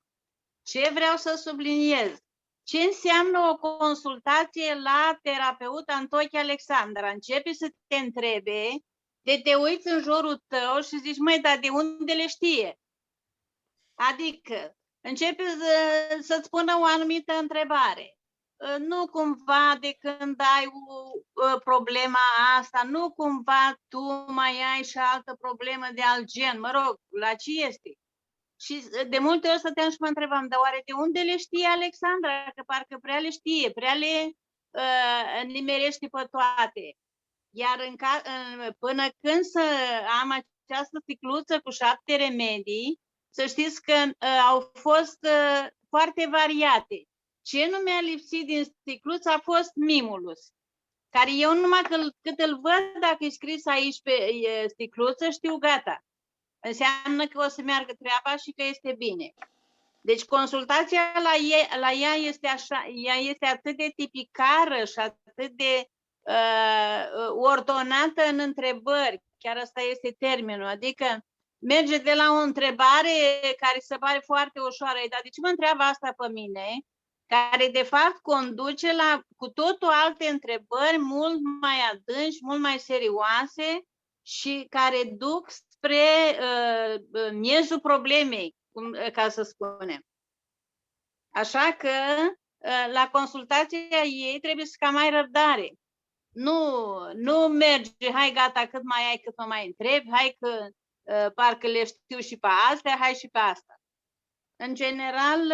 Ce vreau să subliniez? Ce înseamnă o consultație la terapeut Antochi Alexandra? Începi să te întrebe, te uiți în jurul tău și zici, măi, dar de unde le știe? Adică, începi să-ți spună o anumită întrebare. Nu cumva de când ai problema asta, nu cumva tu mai ai și altă problemă de alt gen, mă rog, la ce este? Și de multe ori stăteam și mă întrebam, dar oare de unde le știe Alexandra? Că parcă prea le știe, prea le nimerește pe toate. Iar până când să am această sticluță cu 7 remedii, să știți că au fost foarte variate. Ce nu mi-a lipsit din sticluță a fost Mimulus, care eu numai cât îl văd, dacă e scris aici pe sticluță, știu gata. Înseamnă că o să meargă treaba și că este bine. Deci consultația la ea este așa, ea este atât de tipicară și atât de ordonată în întrebări, chiar asta este termenul, adică merge de la o întrebare care se pare foarte ușoară, dar de ce mă întreabă asta pe mine? Care de fapt conduce la cu totul alte întrebări mult mai adânci, mult mai serioase și care duc spre miezul problemei, ca să spunem. Așa că la consultația ei trebuie să cam ai răbdare. Nu merge, hai gata, cât mai ai, cât mă mai întrebi, hai că parcă le știu și pe astea, hai și pe asta. În general,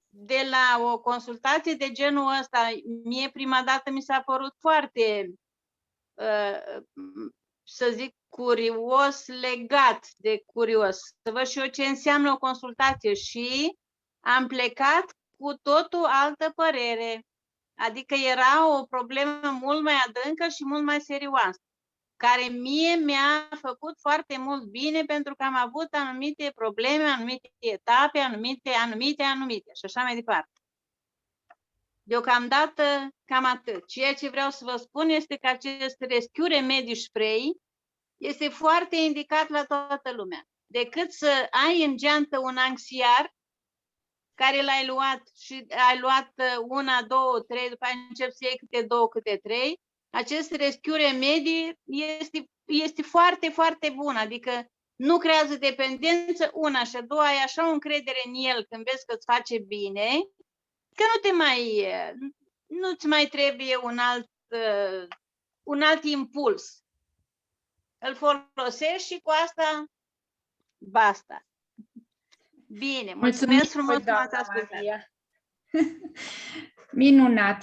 de la o consultație de genul ăsta, mie prima dată mi s-a părut foarte, să zic, curios, legat de curios. Să văd și eu ce înseamnă o consultație și am plecat cu totul altă părere. Adică era o problemă mult mai adâncă și mult mai serioasă, care mie mi-a făcut foarte mult bine pentru că am avut anumite probleme, anumite etape, anumite și așa mai departe. Deocamdată cam atât. Ceea ce vreau să vă spun este că acest Rescue Remedy Spray este foarte indicat la toată lumea. Decât să ai în geantă un anxiar care l-ai luat și ai luat 1, 2, 3, după aceea încep să iei câte 2, câte 3, acest Rescue Remedy este foarte, foarte bun. Adică nu creează dependență, una și a doua, ai așa o încredere în el când vezi că îți face bine, că nu-ți mai trebuie un alt impuls. Îl folosești și cu asta basta. Bine, mulțumesc frumos că m-ați ascultat. Minunat!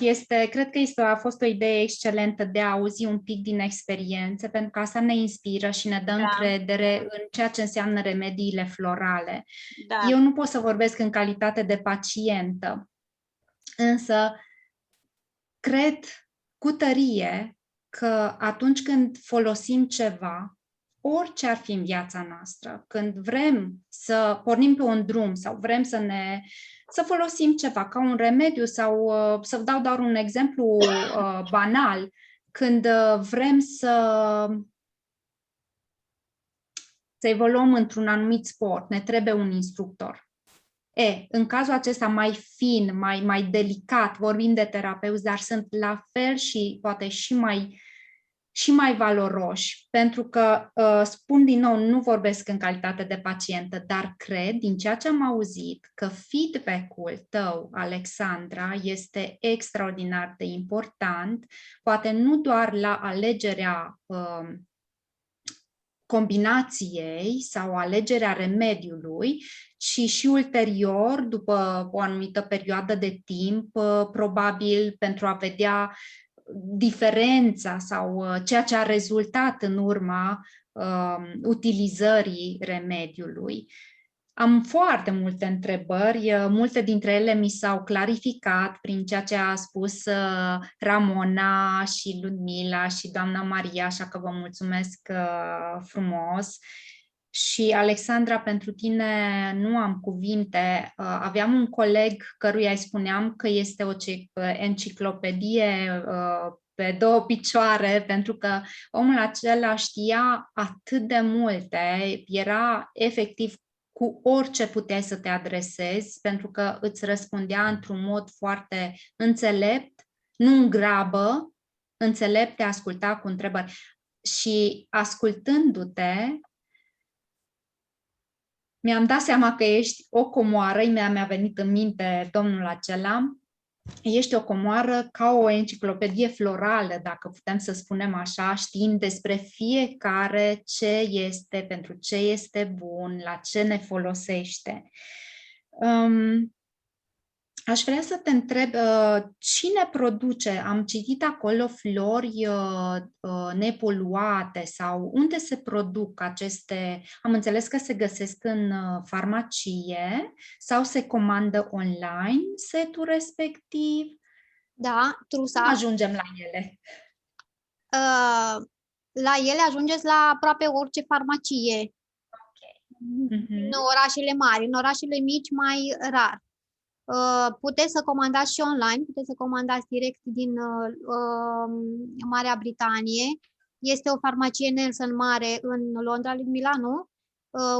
Cred că a fost o idee excelentă de a auzi un pic din experiențe, pentru că asta ne inspiră și ne dă încredere în ceea ce înseamnă remediile florale. Da. Eu nu pot să vorbesc în calitate de pacientă, însă cred cu tărie că atunci când folosim ceva, orice ar fi în viața noastră, când vrem să pornim pe un drum sau vrem să folosim ceva ca un remediu sau să dau doar un exemplu banal, când vrem să evoluăm într-un anumit sport, ne trebuie un instructor. În cazul acesta mai fin, mai delicat, vorbim de terapeuți, dar sunt la fel și poate și mai valoroși, pentru că, spun din nou, nu vorbesc în calitate de pacientă, dar cred, din ceea ce am auzit, că feedback-ul tău, Alexandra, este extraordinar de important, poate nu doar la alegerea combinației sau alegerea remediului, ci și ulterior, după o anumită perioadă de timp, probabil pentru a vedea diferența sau ceea ce a rezultat în urma utilizării remediului. Am foarte multe întrebări, multe dintre ele mi s-au clarificat prin ceea ce a spus Ramona și Ludmila și doamna Maria, așa că vă mulțumesc frumos. Și Alexandra, pentru tine nu am cuvinte. Aveam un coleg căruia îi spuneam că este o enciclopedie pe 2 picioare, pentru că omul acela știa atât de multe, era efectiv cu orice puteai să te adresezi, pentru că îți răspundea într-un mod foarte înțelept, nu în grabă, înțelept, te asculta cu întrebări. Și ascultându-te, mi-am dat seama că ești o comoară, mi-a venit în minte domnul acela, ești o comoară ca o enciclopedie florală, dacă putem să spunem așa, știind despre fiecare ce este, pentru ce este bun, la ce ne folosește. Aș vrea să te întreb, cine produce, am citit acolo flori nepoluate sau unde se produc aceste, am înțeles că se găsesc în farmacie sau se comandă online setul respectiv? Da, trusa. Cum ajungem la ele? La ele ajungeți la aproape orice farmacie. În orașele mari, în orașele mici mai rar. Puteți să comandați și online, puteți să comandați direct din Marea Britanie. Este o farmacie Nelson mare în Londra, Ludmila, nu?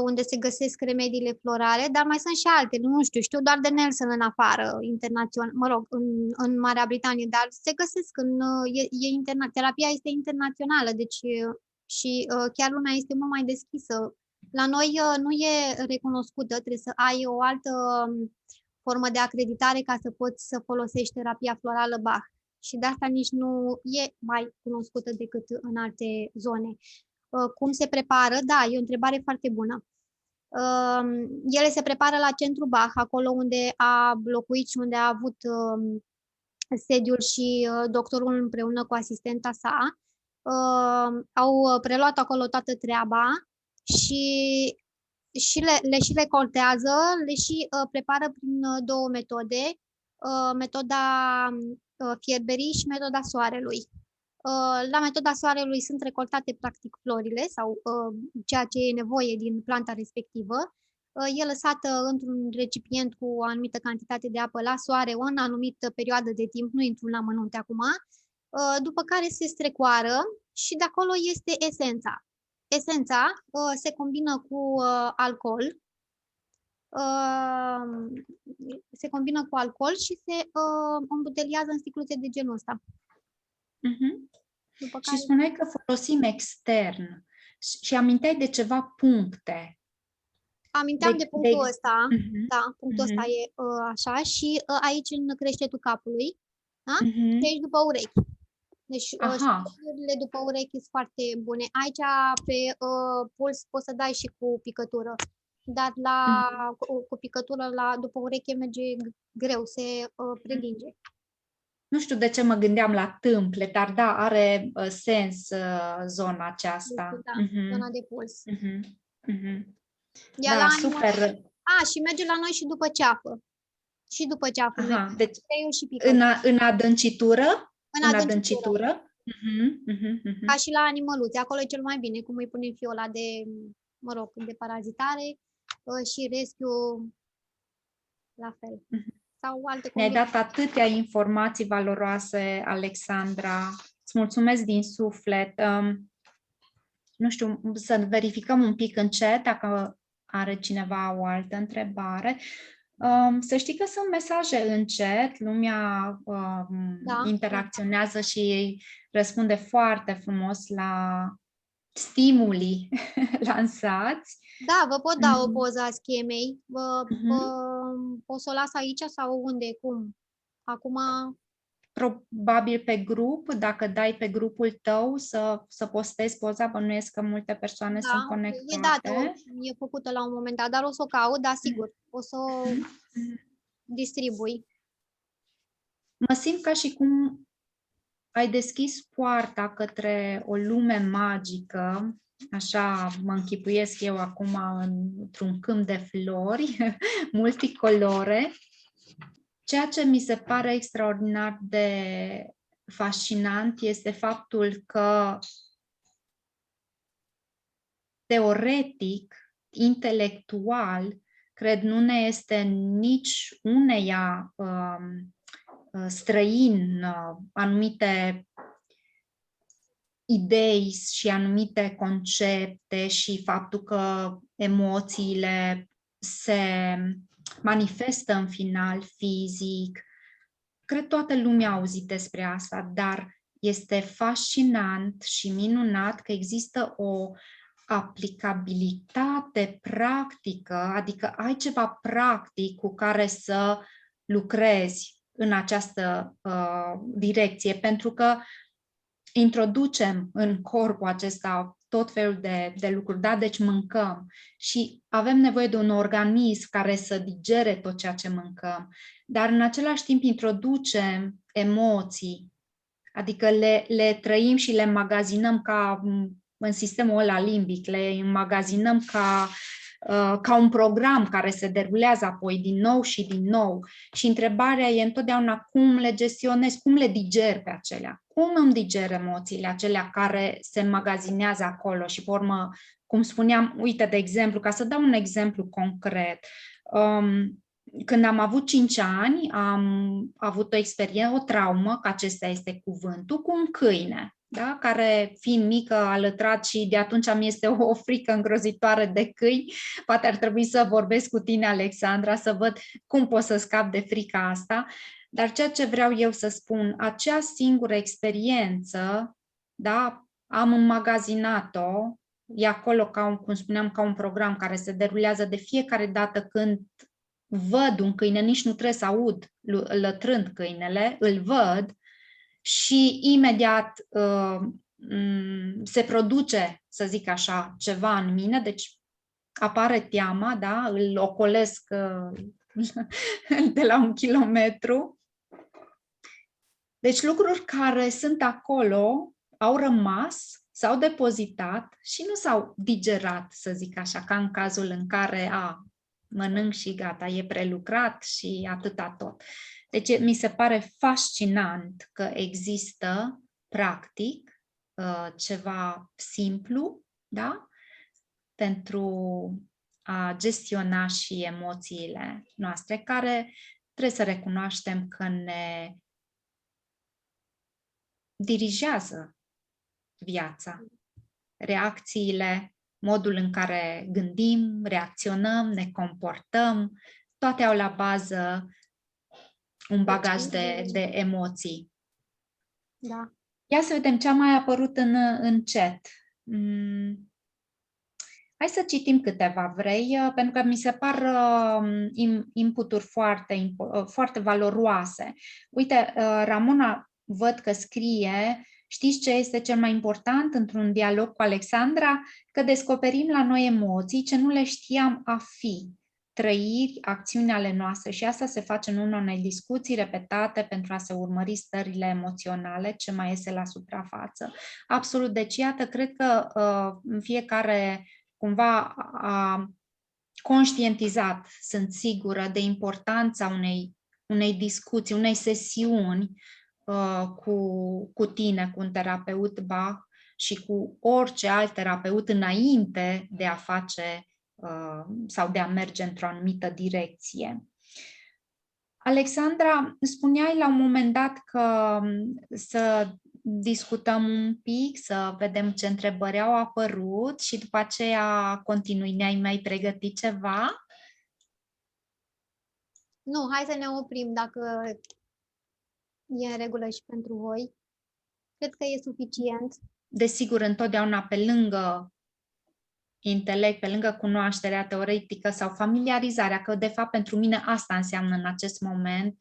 Unde se găsesc remediile florale, dar mai sunt și altele, nu știu doar de Nelson în afară, internațional, mă rog, în Marea Britanie, dar se găsesc, terapia este internațională, deci și chiar lumea este mult mai deschisă. La noi nu e recunoscută, trebuie să ai o altă formă de acreditare ca să poți să folosești terapia florală Bach. Și de asta nici nu e mai cunoscută decât în alte zone. Cum se prepară? Da, e o întrebare foarte bună. Ele se prepară la Centru Bach, acolo unde a locuit și unde a avut sediul și doctorul împreună cu asistenta sa. Au preluat acolo toată treaba și le și recoltează, le și prepară prin două metode, metoda fierberii și metoda soarelui. La metoda soarelui sunt recoltate practic florile sau ceea ce e nevoie din planta respectivă. E lăsată într-un recipient cu o anumită cantitate de apă la soare, o anumită perioadă de timp, nu intru în amănunte acum, după care se strecoară și de acolo este esența. Esența se combină cu alcool, și se îmbuteliază în sticluțe de genul ăsta. După Și care... spuneai că folosim extern și aminteai de ceva puncte. Aminteam de punctul ăsta, da, punctul ăsta e așa și aici în creștetul capului, da? Și aici după urechi. Deci știrile după urechi sunt foarte bune. Aici pe puls poți să dai și cu picătură, dar cu picătură după ureche merge greu, se prelinge. Nu știu de ce mă gândeam la tâmple, dar da, are sens zona aceasta. Da, zona de puls. Da, super. Și merge la noi și după ceafă. Și după ceafă. Deci și în adâncitură? În adâncitură. Ca și la animăluțe. Acolo e cel mai bine, cum îi punem fiola de parazitare și rescue la fel. Sau alte Ne-ai dat atâtea informații valoroase, Alexandra. Îți mulțumesc din suflet. Nu știu, să verificăm un pic în chat dacă are cineva o altă întrebare. Să știi că sunt mesaje în chat, lumea interacționează și răspunde foarte frumos la stimulii lansați. Da, vă pot da o poză a schemei. O să o las aici sau unde? Cum? Acum... Probabil pe grup, dacă dai pe grupul tău să postezi poza, bănuiesc că multe persoane sunt conectate. E dată, e făcută la un moment dat, dar o să o caut, da, sigur, o să o distribui. Mă simt ca și cum ai deschis poarta către o lume magică, așa mă închipuiesc eu acum într-un câmp de flori multicolore. Ceea ce mi se pare extraordinar de fascinant este faptul că teoretic, intelectual, cred nu ne este nici uneia străin anumite idei și anumite concepte și faptul că emoțiile se manifestă în final fizic. Cred toată lumea a auzit despre asta, dar este fascinant și minunat că există o aplicabilitate practică, adică ai ceva practic cu care să lucrezi în această direcție, pentru că introducem în corpul acesta tot felul de lucruri, da? Deci mâncăm și avem nevoie de un organism care să digere tot ceea ce mâncăm, dar în același timp introducem emoții, adică le trăim și le înmagazinăm ca în sistemul ăla limbic, le înmagazinăm ca un program care se derulează apoi din nou și din nou. Și întrebarea e întotdeauna cum le gestionez, cum le diger pe acelea. Cum îmi diger emoțiile acelea care se înmagazinează acolo și, pe urmă, cum spuneam, uite, de exemplu, ca să dau un exemplu concret, când am avut 5 ani, am avut o experiență, o traumă, că acesta este cuvântul, cu un câine, da? Care, fiind mică, a lătrat și de atunci mi este o frică îngrozitoare de câini. Poate ar trebui să vorbesc cu tine, Alexandra, să văd cum pot să scap de frica asta. Dar ceea ce vreau eu să spun, acea singură experiență, da, am înmagazinat-o, e acolo, cum spuneam, ca un program care se derulează de fiecare dată când văd un câine, nici nu trebuie să aud lătrând câinele, îl văd și imediat se produce, să zic așa, ceva în mine, deci apare teama, da, îl ocolesc de la 1 kilometru. Deci lucruri care sunt acolo, au rămas, s-au depozitat și nu s-au digerat, să zic așa, ca în cazul în care mănânc și gata, e prelucrat și atâta tot. Deci mi se pare fascinant că există, practic, ceva simplu, da? Pentru a gestiona și emoțiile noastre, care trebuie să recunoaștem că ne dirigează viața, reacțiile, modul în care gândim, reacționăm, ne comportăm, toate au la bază un bagaj de emoții. Da. Ia să vedem ce a mai apărut în chat. Hai să citim câteva, vrei? Pentru că mi se par inputuri foarte valoroase. Uite, Ramona, văd că scrie: știți ce este cel mai important într-un dialog cu Alexandra? Că descoperim la noi emoții ce nu le știam a fi, trăiri, acțiuni ale noastre, și asta se face în unei discuții repetate pentru a se urmări stările emoționale, ce mai iese la suprafață. Absolut, deci iată, cred că în fiecare cumva a conștientizat, sunt sigură, de importanța unei discuții, unei sesiuni cu tine, cu un terapeut Bach și cu orice alt terapeut înainte de a face sau de a merge într-o anumită direcție. Alexandra, spuneai la un moment dat că să discutăm un pic, să vedem ce întrebări au apărut și după aceea continui. Ne-ai mai pregătit ceva? Nu, hai să ne oprim dacă e în regulă și pentru voi. Cred că e suficient. Desigur, întotdeauna pe lângă intelect, pe lângă cunoașterea teoretică sau familiarizarea, că de fapt pentru mine asta înseamnă în acest moment.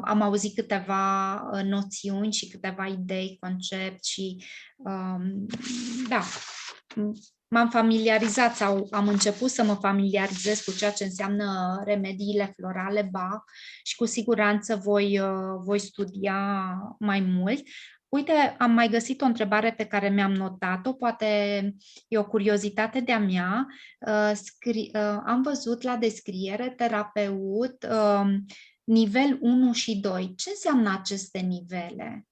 Am auzit câteva noțiuni și câteva idei, concept și da, m-am familiarizat sau am început să mă familiarizez cu ceea ce înseamnă remediile florale Bach și cu siguranță voi studia mai mult. Uite, am mai găsit o întrebare pe care mi-am notat-o, poate e o curiozitate de-a mea. Am văzut la descriere terapeut nivel 1 și 2. Ce înseamnă aceste nivele?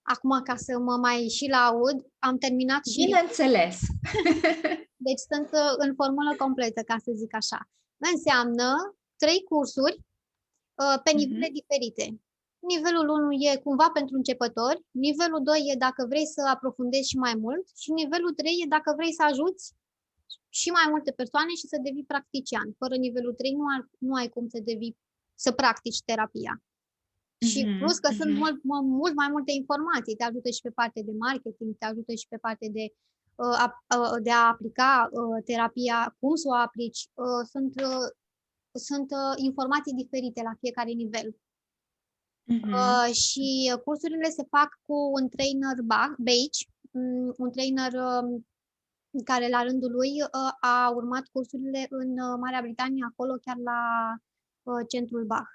Acum, ca să mă mai și laud, am terminat și... Bineînțeles! Deci sunt în formulă completă, ca să zic așa. Înseamnă 3 cursuri pe nivele diferite. Nivelul 1 e cumva pentru începători, nivelul 2 e dacă vrei să aprofundezi și mai mult și nivelul 3 e dacă vrei să ajuți și mai multe persoane și să devii practician. Fără nivelul 3 nu ai cum să practici terapia. Și plus că sunt mult mai multe informații. Te ajută și pe partea de marketing, te ajută și pe partea de a aplica terapia, cum să o aplici. Sunt informații diferite la fiecare nivel. Și cursurile se fac cu un trainer Beige, un trainer care la rândul lui a urmat cursurile în Marea Britanie, acolo chiar la centrul Bach.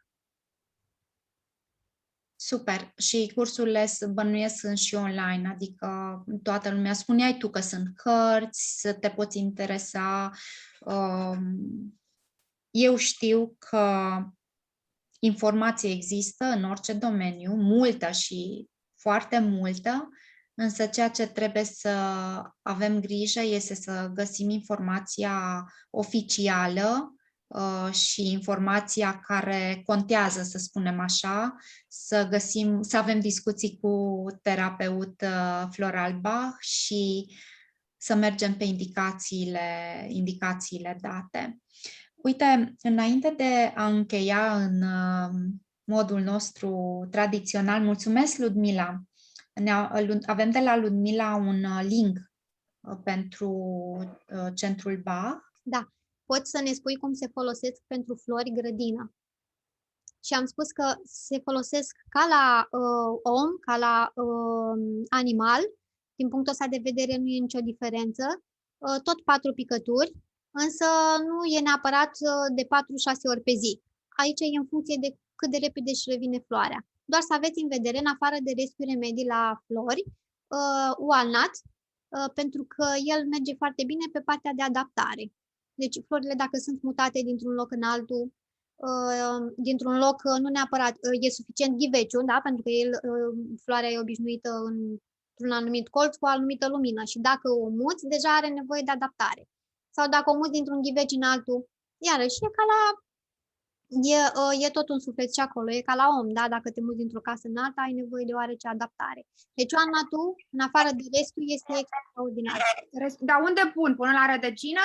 Super. Și cursurile, bănuiesc, sunt și online, adică toată lumea, spuneai tu că sunt cărți, să te poți interesa. Eu știu că informație există în orice domeniu, multă și foarte multă, însă ceea ce trebuie să avem grijă este să găsim informația oficială și informația care contează, să spunem așa, să avem discuții cu terapeut floral Bach și să mergem pe indicațiile date. Uite, înainte de a încheia în modul nostru tradițional, mulțumesc, Ludmila. Avem de la Ludmila un link pentru centrul Bach. Da, poți să ne spui cum se folosesc pentru flori grădină. Și am spus că se folosesc ca la om, ca la animal. Din punctul ăsta de vedere nu e nicio diferență. Tot 4 picături, însă nu e neapărat de 4-6 ori pe zi. Aici e în funcție de cât de repede își revine floarea. Doar să aveți în vedere, în afară de rescue remedy la flori, walnut, pentru că el merge foarte bine pe partea de adaptare. Deci florile, dacă sunt mutate dintr-un loc în altul, dintr-un loc nu neapărat e suficient ghiveciu, da? Pentru că floarea e obișnuită într-un anumit colț cu o anumită lumină și dacă o muți, deja are nevoie de adaptare. Sau dacă o muți dintr-un ghiveci în altul, iarăși e ca la... E tot un suflet și acolo, e ca la om, da? Dacă te muți dintr-o casă în alta, ai nevoie de oarece adaptare. Deci walnut-ul, în afară de restul, este extraordinar. Dar unde pun? Pun la rădăcină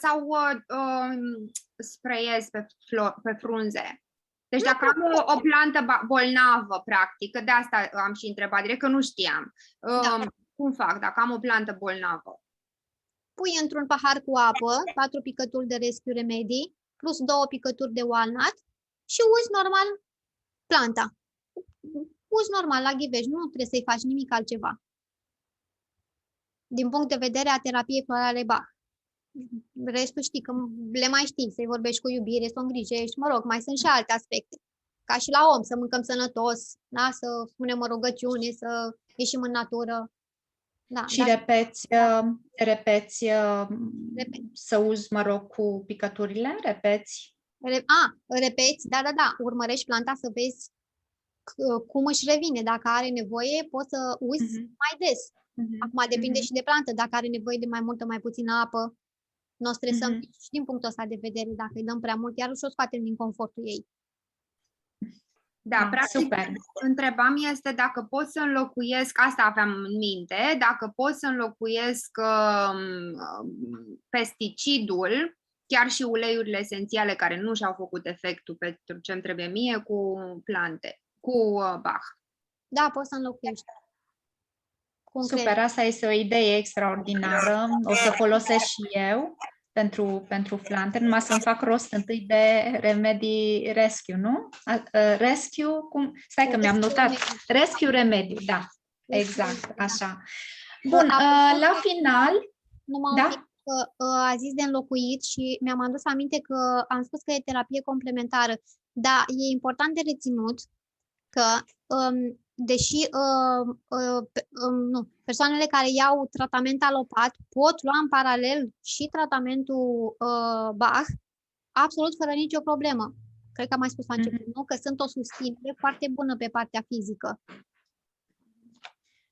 sau sprayez pe frunze? Deci dacă am o plantă bolnavă, practic, de asta am și întrebat, direct că nu știam. Cum fac dacă am o plantă bolnavă? Pui într-un pahar cu apă 4 picături de rescue remedy, plus 2 picături de walnut și uzi normal planta. Uzi normal la ghiveci, nu trebuie să-i faci nimic altceva. Din punct de vedere a terapiei florale Bach. Restul știi că le mai știi, să-i vorbești cu iubire, să o îngrijești, mă rog, mai sunt și alte aspecte. Ca și la om, să mâncăm sănătos, da? Să spunem o rugăciune, să ieșim în natură. Da, și repeți să uzi, mă rog, cu picăturile? Repeți? Repeți, da. Urmărești planta să vezi cum își revine. Dacă are nevoie, poți să uzi mai des. Acum depinde și de plantă. Dacă are nevoie de mai multă, mai puțină apă, nu o stresăm și din punctul ăsta de vedere. Dacă îi dăm prea mult, iarăși o scoatem din confortul ei. Da, practic, super. Întrebam este dacă pot să înlocuiesc, asta aveam în minte, dacă pot să înlocuiesc pesticidul, chiar și uleiurile esențiale care nu și-au făcut efectul pentru ce îmi trebuie mie, cu plante, cu Bach. Da, poți să înlocuiești. Super, asta este o idee extraordinară, o să folosesc și eu pentru plante, numai să-mi fac rost întâi de remedy rescue, nu? Rescue, cum? Stai că mi-am notat. Rescue remedy, da, exact, așa. Bun, la final... Da? A zis de înlocuit și mi-am adus aminte că am spus că e terapie complementară, dar e important de reținut că deși persoanele care iau tratament alopat pot lua în paralel și tratamentul Bach, absolut fără nicio problemă. Cred că am mai spus la început, nu? Că sunt o susținere foarte bună pe partea fizică.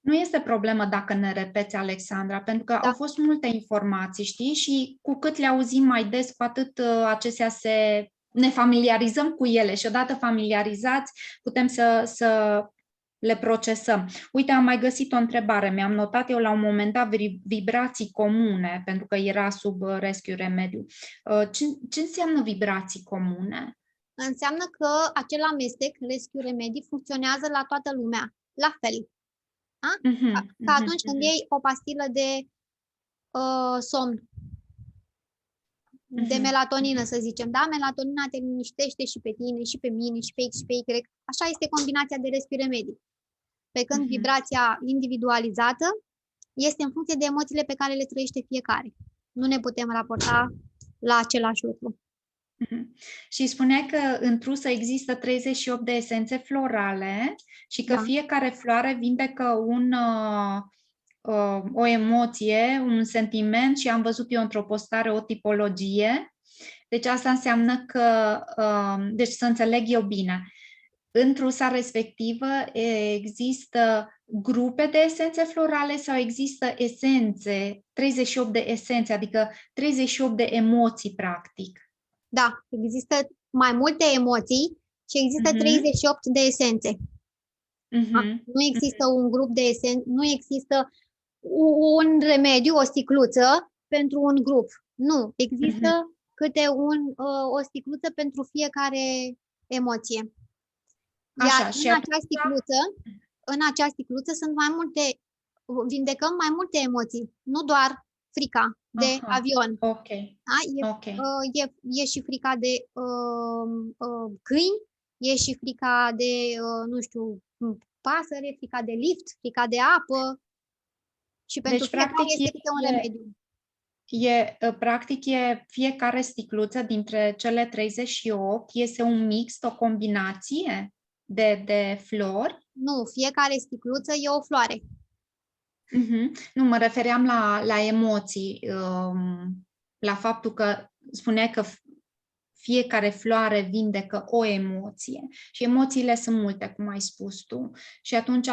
Nu este problemă dacă ne repeți, Alexandra, pentru că au fost multe informații, știi? Și cu cât le auzim mai des, cu atât acestea ne familiarizăm cu ele și odată familiarizați putem să le procesăm. Uite, am mai găsit o întrebare. Mi-am notat eu la un moment dat vibrații comune, pentru că era sub Rescue Remediu. Ce înseamnă vibrații comune? Înseamnă că acel amestec, Rescue Remedy, funcționează la toată lumea, la fel. Ca atunci când iei o pastilă de somn, de melatonină, să zicem, da? Melatonina te liniștește și pe tine, și pe mine, și pe X, și pe Y. Așa este combinația de Rescue Remedy. Pe când vibrația individualizată este în funcție de emoțiile pe care le trăiește fiecare. Nu ne putem raporta la același lucru. Și spuneai că în trusă există 38 de esențe florale și că fiecare floare vindecă o emoție, un sentiment și am văzut eu într-o postare o tipologie. Deci asta înseamnă că, deci să înțeleg eu bine, în trusa respectivă există grupe de esențe florale sau există esențe, 38 de esențe, adică 38 de emoții practic? Da, există mai multe emoții și există 38 de esențe. Nu există un grup de esențe, nu există un remediu, o sticluță pentru un grup. Nu, există câte o sticluță pentru fiecare emoție. Iar în acea sticluță sunt mai multe, vindecăm mai multe emoții, nu doar frica de avion. E și frica de câini, e și frica de, nu știu, pasăre, frica de lift, frica de apă. Și pentru fiecare este câte un remediu. Practic, fiecare sticluță dintre cele 38 este un mix, o combinație de flori? Nu, fiecare sticluță e o floare. Nu, mă refeream la emoții, la faptul că spuneai că fiecare floare vindecă o emoție și emoțiile sunt multe, cum ai spus tu. Și atunci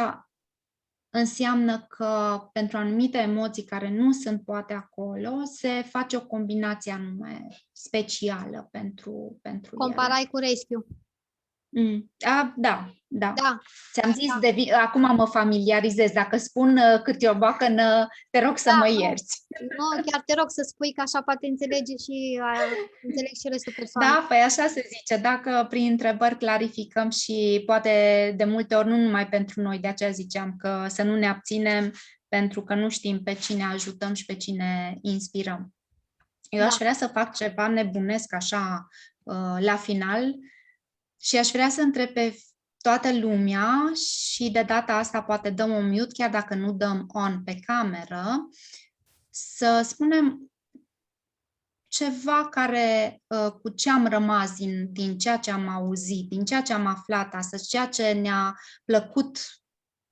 înseamnă că pentru anumite emoții care nu sunt poate acolo, se face o combinație anume specială pentru Comparai cu Rescue. Da. Ți-am zis, acum mă familiarizez. Dacă spun cât e o boacănă, te rog să mă ierți. Nu, chiar te rog să spui că așa poate înțeleg și restul persoanei. Da, păi așa se zice. Dacă prin întrebări clarificăm și poate de multe ori, nu numai pentru noi, de aceea ziceam că să nu ne abținem pentru că nu știm pe cine ajutăm și pe cine inspirăm. Eu aș vrea să fac ceva nebunesc așa la final și aș vrea să întreb pe toată lumea și de data asta poate dăm un mute, chiar dacă nu dăm on pe cameră, să spunem ceva care, cu ce am rămas din ceea ce am auzit, din ceea ce am aflat astăzi, ceea ce ne-a plăcut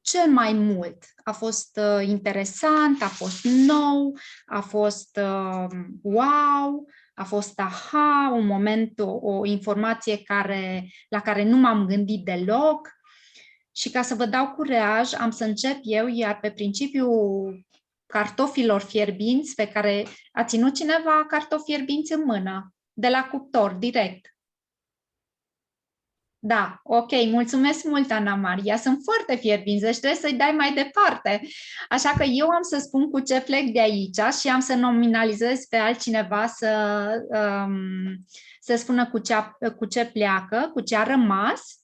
cel mai mult. A fost interesant, a fost nou, a fost wow, a fost aha, un moment, o informație la care nu m-am gândit deloc. Și ca să vă dau curaj, am să încep eu, iar pe principiul cartofilor fierbinți, pe care a ținut cineva cartofi fierbinți în mână, de la cuptor, direct. Da, ok, mulțumesc mult, Ana Maria, sunt foarte fierbinți, deci trebuie să-i dai mai departe. Așa că eu am să spun cu ce plec de aici și am să nominalizez pe altcineva să spună cu ce pleacă, cu ce a rămas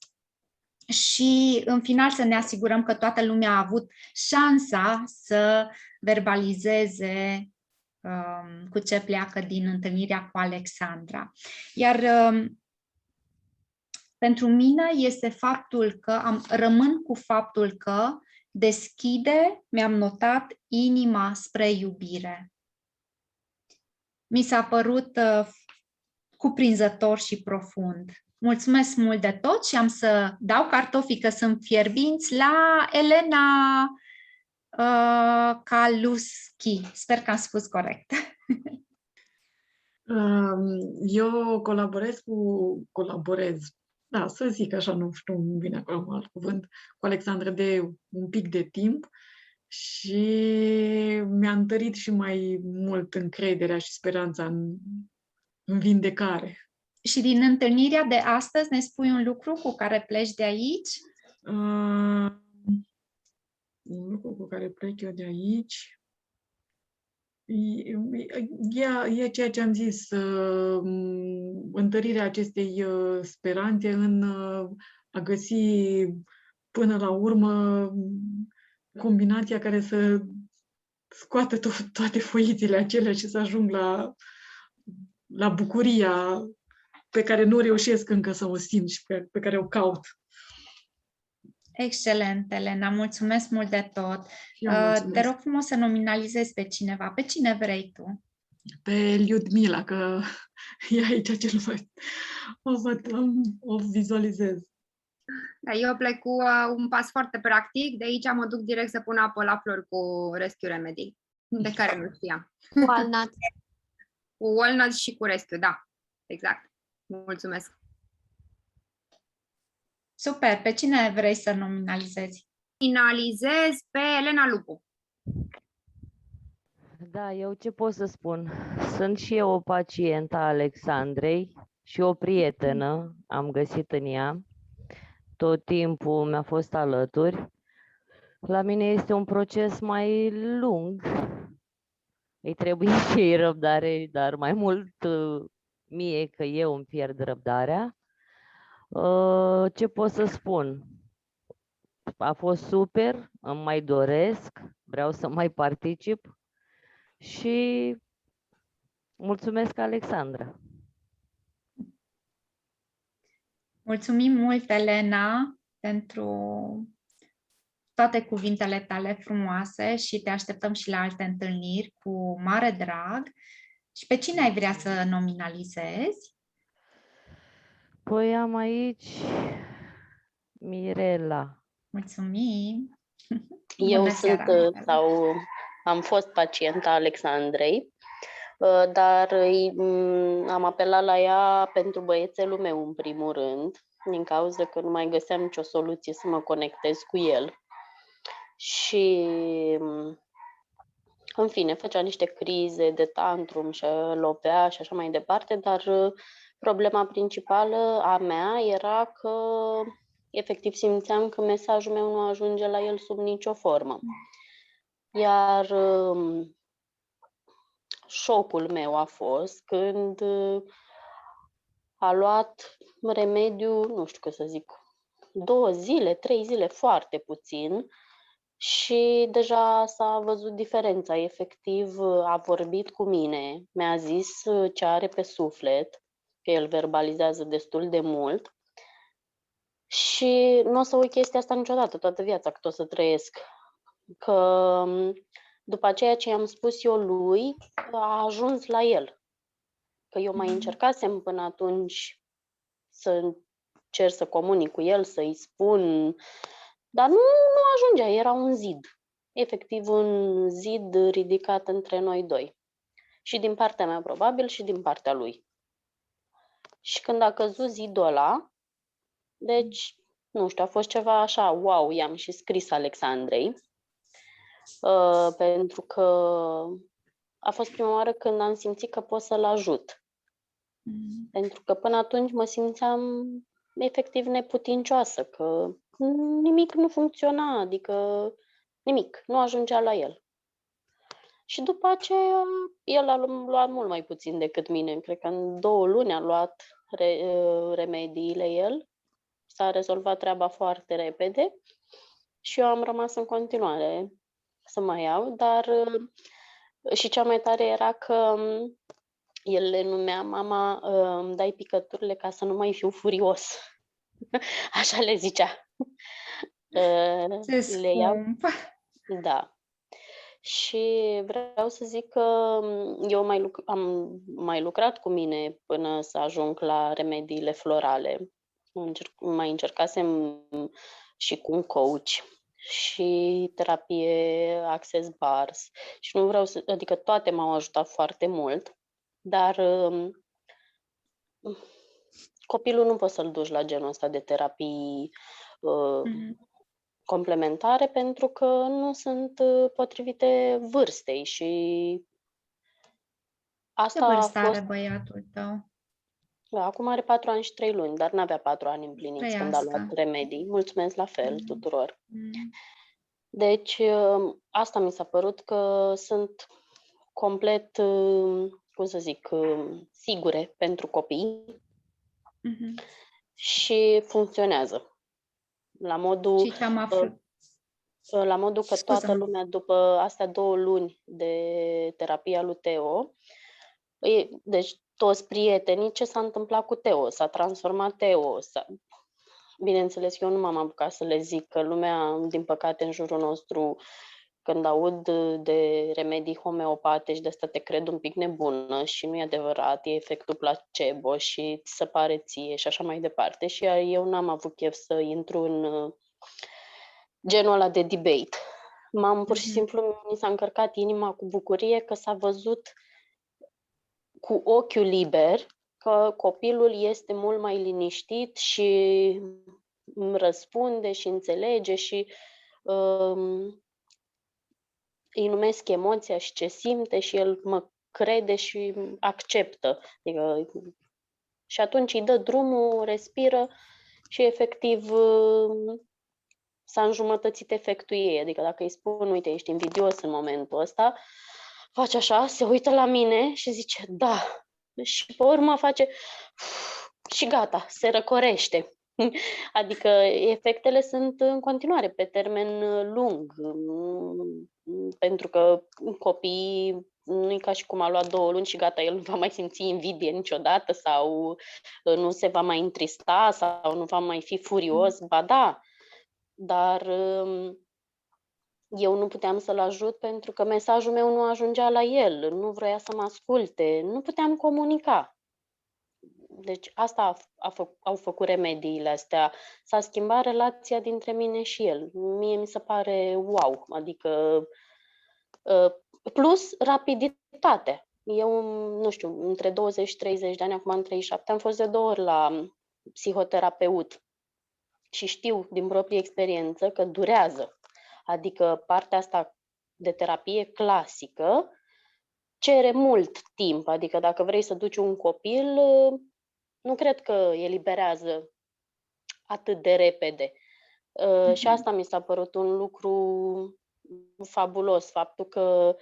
și în final să ne asigurăm că toată lumea a avut șansa să verbalizeze cu ce pleacă din întâlnirea cu Alexandra. Iar pentru mine este faptul că rămân cu faptul că deschide, mi-am notat, inima spre iubire. Mi s-a părut cuprinzător și profund. Mulțumesc mult de tot și am să dau cartofii că sunt fierbinți la Elena Kaluschi. Sper că am spus corect. Eu colaborez, da, să zic așa, nu știu, nu vine acolo alt cuvânt, cu Alexandra de un pic de timp și mi-a întărit și mai mult încrederea și speranța în vindecare. Și din întâlnirea de astăzi ne spui un lucru cu care pleci de aici? un lucru cu care plec eu de aici e ceea ce am zis, întărirea acestei speranțe în a găsi până la urmă combinația care să scoată toate foițele acelea și să ajung la bucuria pe care nu reușesc încă să o simt și pe care o caut. Excelent, Elena, mulțumesc mult de tot. Și eu mulțumesc. Te rog frumos să nominalizezi pe cineva. Pe cine vrei tu? Pe Liudmila, că e aici cel mai... O vizualizez. Da, eu plec cu un pas foarte practic. De aici mă duc direct să pun apă la flori cu Rescue Remedy, de care nu știam. Walnut. Cu Walnut și cu Rescue, da. Exact. Mulțumesc. Super, pe cine vrei să nominalizezi? Finalizez pe Elena Lupu. Da, eu ce pot să spun? Sunt și eu o pacientă a Alexandrei și o prietenă am găsit în ea. Tot timpul mi-a fost alături. La mine este un proces mai lung. Îi trebuie și ei răbdare, dar mai mult mie că eu îmi pierd răbdarea. Ce pot să spun? A fost super, îmi mai doresc, vreau să mai particip și mulțumesc, Alexandra. Mulțumim mult, Elena, pentru toate cuvintele tale frumoase și te așteptăm și la alte întâlniri cu mare drag. Și pe cine ai vrea să nominalizezi? Păi am aici Mirela. Mulțumim! Eu Bună sunt seara, Mirela. sau am fost pacienta Alexandrei, dar am apelat la ea pentru băiețelul meu în primul rând, din cauza că nu mai găseam nicio soluție să mă conectez cu el. Și în fine, făcea niște crize de tantrum și lovea și așa mai departe, dar problema principală a mea era că efectiv simțeam că mesajul meu nu ajunge la el sub nicio formă. Iar șocul meu a fost când a luat remediu, nu știu cum să zic, 2 zile, 3 zile, foarte puțin, și deja s-a văzut diferența. Efectiv, a vorbit cu mine, mi-a zis ce are pe suflet, că el verbalizează destul de mult. Și nu o să uit chestia asta niciodată, toată viața cât o să trăiesc. Că după ceea ce i-am spus eu lui, a ajuns la el. Că eu mai încercasem până atunci să încerc să comunic cu el, să-i spun, dar nu ajungea, era un zid. Efectiv un zid ridicat între noi doi. Și din partea mea probabil și din partea lui. Și când a căzut zidul ăla, deci, nu știu, a fost ceva așa, wow, i-am și scris Alexandrei, pentru că a fost prima oară când am simțit că pot să-l ajut. Pentru că până atunci mă simțeam efectiv neputincioasă, că nimic nu funcționa, adică nimic, nu ajungea la el. Și după aceea, el a luat mult mai puțin decât mine, cred că în 2 luni a luat remediile el. S-a rezolvat treaba foarte repede și eu am rămas în continuare să mai iau, dar și cea mai tare era că el le numea, mama, îmi dai picăturile ca să nu mai fiu furios. Așa le zicea. Ce Le iau. scump! Da. Și vreau să zic că eu am mai lucrat cu mine până să ajung la remediile florale. Mai încercasem și cu un coach și terapie Access Bars și nu vreau să, adică toate m-au ajutat foarte mult, dar copilul nu poți să-l duci la genul ăsta de terapii complementare pentru că nu sunt potrivite vârstei și asta Ce vârstă a fost... are băiatul tău? Da, acum are 4 ani și 3 luni, dar n-avea 4 ani împliniți când a luat remedii. Mulțumesc la fel tuturor. Deci, asta mi s-a părut că sunt complet, cum să zic, sigure pentru copii și funcționează. La modul, Și ce am aflat? La modul că toată Scuză-mă. lumea, după astea 2 luni de terapia lui Teo, deci toți prietenii, ce s-a întâmplat cu Teo? S-a transformat Teo. Bineînțeles, eu nu m-am apucat să le zic că lumea, din păcate, în jurul nostru, când aud de remedii homeopate și de asta te cred un pic nebună și nu e adevărat, e efectul placebo și ți se pare ție și așa mai departe. Și eu n-am avut chef să intru în genul ăla de debate. Pur și simplu, mi s-a încărcat inima cu bucurie că s-a văzut cu ochiul liber că copilul este mult mai liniștit și îmi răspunde și înțelege și îi numesc emoția și ce simte și el mă crede și acceptă. Adică, și atunci îi dă drumul, respiră și efectiv s-a înjumătățit efectul ei. Adică dacă îi spun, uite, ești invidios în momentul ăsta, face așa, se uită la mine și zice, da. Și pe urmă face și gata, se răcorește. Adică efectele sunt în continuare pe termen lung, pentru că copiii nu e ca și cum a luat 2 luni și gata, el nu va mai simți invidie niciodată sau nu se va mai întrista sau nu va mai fi furios, ba da, dar eu nu puteam să-l ajut pentru că mesajul meu nu ajungea la el, nu vrea să mă asculte, nu puteam comunica. Deci asta au făcut remediile astea. S-a schimbat relația dintre mine și el. Mie mi se pare wow, adică plus rapiditate. Eu, nu știu, între 20 și 30 de ani, acum am 37, am fost de 2 ori la psihoterapeut și știu din proprie experiență că durează. Adică partea asta de terapie clasică cere mult timp. Adică dacă vrei să duci un copil, nu cred că eliberează atât de repede. Și asta mi s-a părut un lucru fabulos, faptul că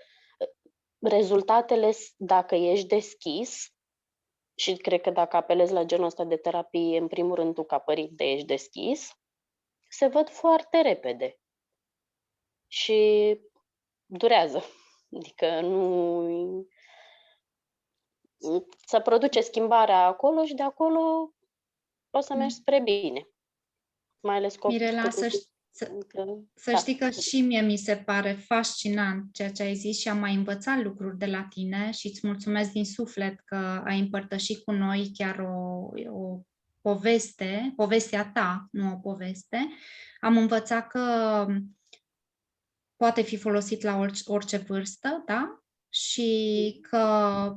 rezultatele, dacă ești deschis, și cred că dacă apelezi la genul ăsta de terapie, în primul rând tu ca părinte ești deschis, se văd foarte repede. Și durează. Adică nu... să produce schimbarea acolo și de acolo o să mergi spre bine. Mai ales copilul. Mirela, să știi că și mie mi se pare fascinant ceea ce ai zis și am mai învățat lucruri de la tine și îți mulțumesc din suflet că ai împărtășit cu noi chiar o poveste, povestea ta, nu o poveste. Am învățat că poate fi folosit la orice vârstă, da? Și că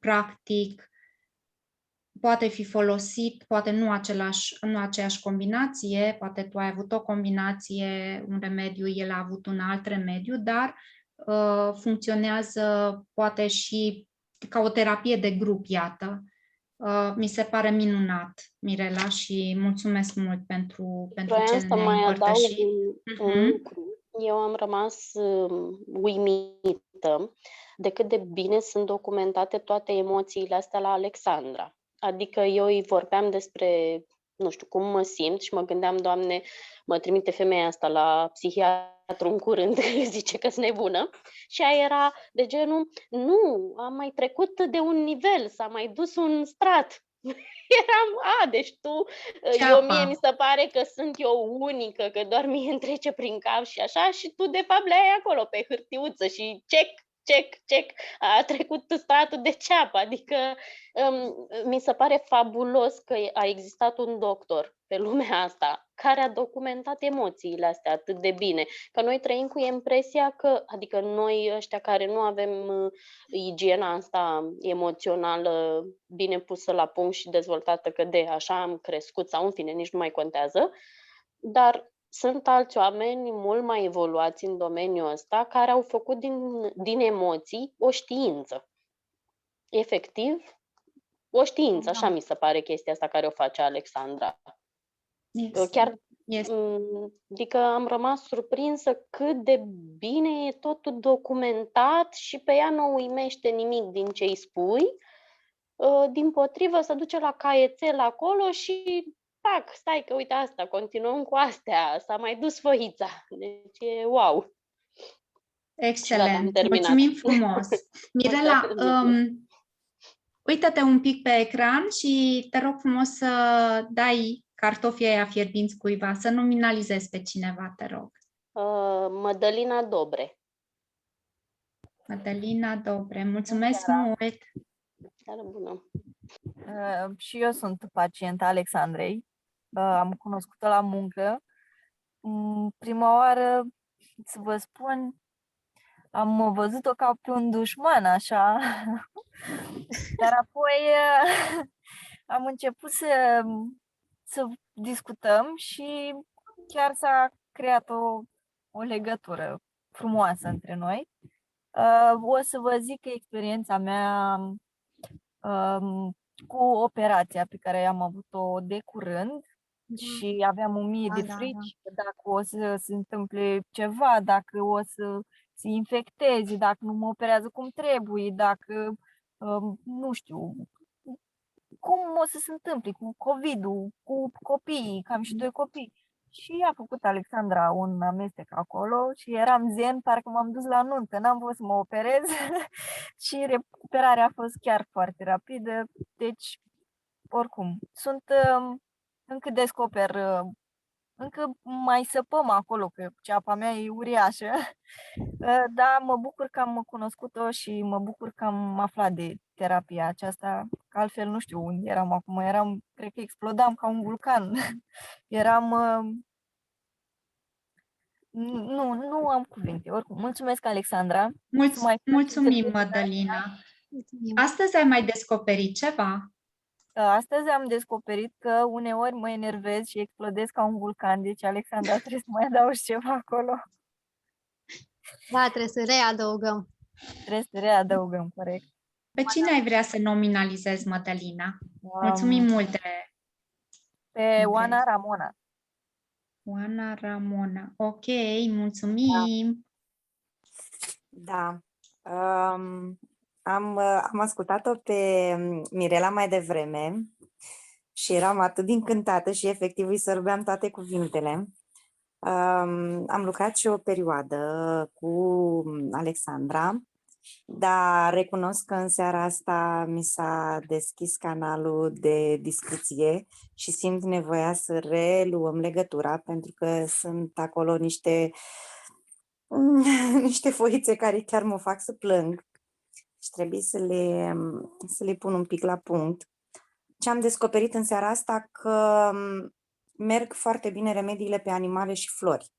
practic poate fi folosit, poate nu aceeași combinație, poate tu ai avut o combinație, un remediu, el a avut un alt remediu, dar funcționează poate și ca o terapie de grup, iată. Mi se pare minunat, Mirela, și mulțumesc mult pentru ce ne-ai împărtășit. Un lucru. Eu am rămas uimită de cât de bine sunt documentate toate emoțiile astea la Alexandra. Adică eu îi vorbeam despre, nu știu, cum mă simt și mă gândeam, Doamne, mă trimite femeia asta la psihiatru în curând, zice că sunt nebună. Și aia era de genul, nu, am mai trecut de un nivel, s-a mai dus un strat. Eram, deci tu, mie mi se pare că sunt eu unică, că doar mie îmi trece prin cap și așa, și tu de fapt le-ai acolo pe hârtiuță și check, a trecut stratul de ceapă. Adică mi se pare fabulos că a existat un doctor pe lumea asta care a documentat emoțiile astea atât de bine. Că noi trăim cu impresia că, adică noi ăștia care nu avem igiena asta emoțională bine pusă la punct și dezvoltată, că de așa am crescut sau în fine, nici nu mai contează, dar sunt alți oameni mult mai evoluați în domeniul ăsta care au făcut din emoții o știință. Efectiv, o știință, așa mi se pare chestia asta care o face Alexandra. Yes. Este. Adică am rămas surprinsă cât de bine e totul documentat și pe ea nu uimește nimic din ce îi spui. Dimpotrivă, se duce la caietel acolo și tac, stai că uite asta, continuăm cu astea, s-a mai dus foița. Deci e wow. Excelent, terminat. mulțumim frumos. Mirela, uită-te un pic pe ecran și te rog frumos să dai cartofii aia fierbinți cuiva, să nominalizezi pe cineva, te rog. Mădălina Dobre. Mădălina Dobre, mulțumesc mult! Seară bună! Și eu sunt pacienta Alexandrei. Am cunoscut-o la muncă. Prima oară, să vă spun, am văzut-o ca pe un dușman, așa. Dar apoi am început să discutăm și chiar s-a creat o legătură frumoasă între noi. O să vă zic că experiența mea cu operația pe care am avut-o de curând și aveam 1000 de frici dacă o să se întâmple ceva, dacă o să se infecteze, dacă nu mă operează cum trebuie, dacă, nu știu, cum o să se întâmple cu COVID-ul, cu copiii, că am și 2 copii. Și a făcut Alexandra un amestec acolo și eram zen, parcă m-am dus la nuntă, n-am vrut să mă operez și recuperarea a fost chiar foarte rapidă. Deci, oricum, încă descoper, încă mai săpăm acolo, că ceapa mea e uriașă, dar mă bucur că am cunoscut-o și mă bucur că am aflat de terapia aceasta, că altfel nu știu unde eram acum, cred că explodam ca un vulcan, nu am cuvinte, oricum. Mulțumesc, Alexandra. Mulțumim, Mădălina. Astăzi ai mai descoperit ceva? Astăzi am descoperit că uneori mă enervez și explodez ca un vulcan, deci, Alexandra, trebuie să mai adaugi ceva acolo. Da, trebuie să readăugăm. Trebuie să readăugăm, corect. Pe cine ai vrea să nominalizezi, Mădălina? Mulțumim mult pe Oana Ramona. Oana Ramona. Ok, mulțumim. Da. Am ascultat-o pe Mirela mai devreme și eram atât de încântată și efectiv îi sărbeam toate cuvintele. Am lucrat și o perioadă cu Alexandra, dar recunosc că în seara asta mi s-a deschis canalul de discuție și simt nevoia să reluăm legătura, pentru că sunt acolo niște foițe care chiar mă fac să plâng și trebuie să le pun un pic la punct. Ce am descoperit în seara asta, că merg foarte bine remediile pe animale și flori.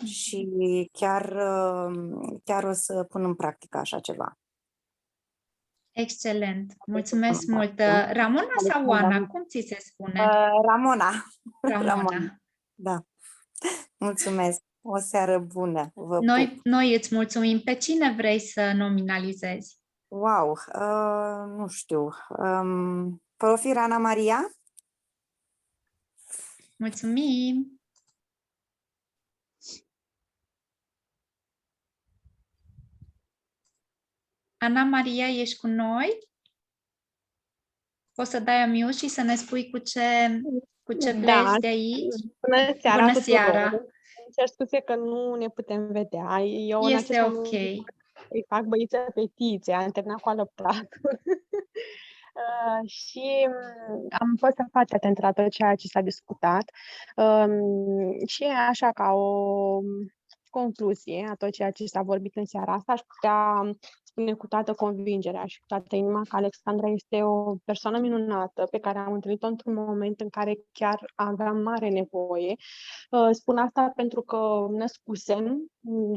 Și chiar o să pun în practică așa ceva. Excelent! Mulțumesc mult! Ramona sau Oana? Cum ți se spune? Ramona. Ramona. Da. Mulțumesc! O seară bună! Noi îți mulțumim. Pe cine vrei să nominalizezi? Wow! Nu știu. Profir Ana Maria? Mulțumim! Ana Maria, ești cu noi? Poți să dai unmute și să ne spui cu ce pleci de aici? Bună seara! Bună seara! Îmi cer scuze că nu ne putem vedea. Eu este ok. Îi fac băiță fetițe, am terminat cu alăptatul. Și am fost foarte atentă la tot ceea ce s-a discutat și așa ca o concluzie a tot ceea ce s-a vorbit în seara asta, aș putea spune cu toată convingerea și cu toată inima că Alexandra este o persoană minunată pe care am întâlnit-o într-un moment în care chiar aveam mare nevoie. Spun asta pentru că născusem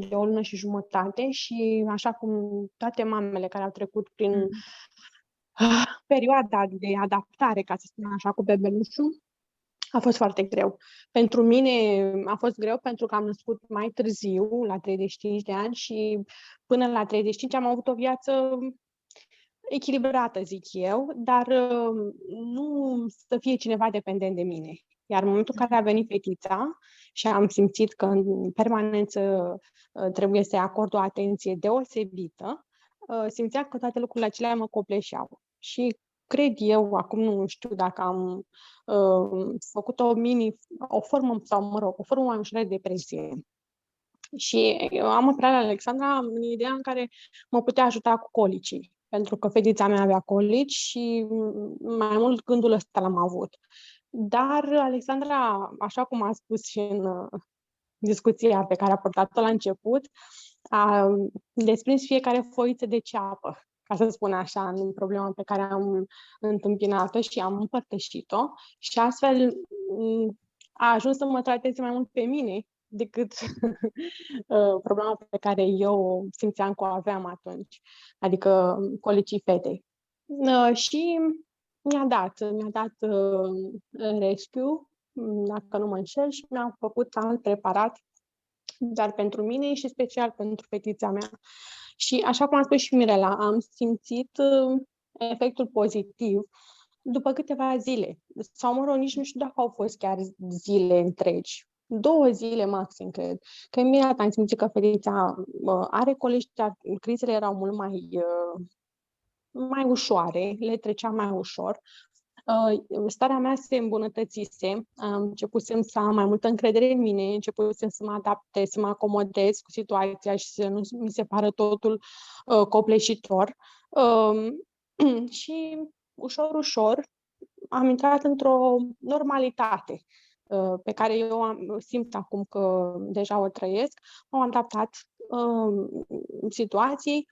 de o lună și jumătate și așa cum toate mamele care au trecut prin perioada de adaptare, ca să spun așa, cu bebelușul, a fost foarte greu. Pentru mine a fost greu pentru că am născut mai târziu, la 35 de ani, și până la 35 am avut o viață echilibrată, zic eu, dar nu să fie cineva dependent de mine. Iar în momentul în care a venit fetița și am simțit că în permanență trebuie să-i acord o atenție deosebită, simțeam că toate lucrurile acelea mă copleșeau. Și cred eu, acum nu știu dacă am făcut o formă, sau mă rog, o formă mai ușoară de depresie. Și eu am apărat la Alexandra în ideea în care mă putea ajuta cu colicii, pentru că fetița mea avea colici și mai mult gândul ăsta l-am avut. Dar Alexandra, așa cum a spus și în discuția pe care a purtat-o la început, a desprins fiecare foiță de ceapă, ca să spun așa, în problema pe care am întâmpinat-o și am împărtășit-o și astfel a ajuns să mă trateze mai mult pe mine decât problema pe care eu simțeam că o aveam atunci, adică colicii fetei. Și mi-a dat rescue, dacă nu mă înșel, și mi-a făcut alt preparat, dar pentru mine și special pentru fetița mea. Și așa cum a spus și Mirela, am simțit efectul pozitiv după câteva zile. Sau, mă rog, nici nu știu dacă au fost chiar zile întregi. 2 zile maxim, cred. Că imediat am simțit că fetița are colici, dar crizele erau mult mai ușoare, le trecea mai ușor. Starea mea se îmbunătățise, începusem să am mai multă încredere în mine, începusem să mă adaptez, să mă acomodez cu situația și să nu mi se pară totul copleșitor. Și ușor, ușor am intrat într-o normalitate pe care eu simt acum că deja o trăiesc. M-am adaptat situației.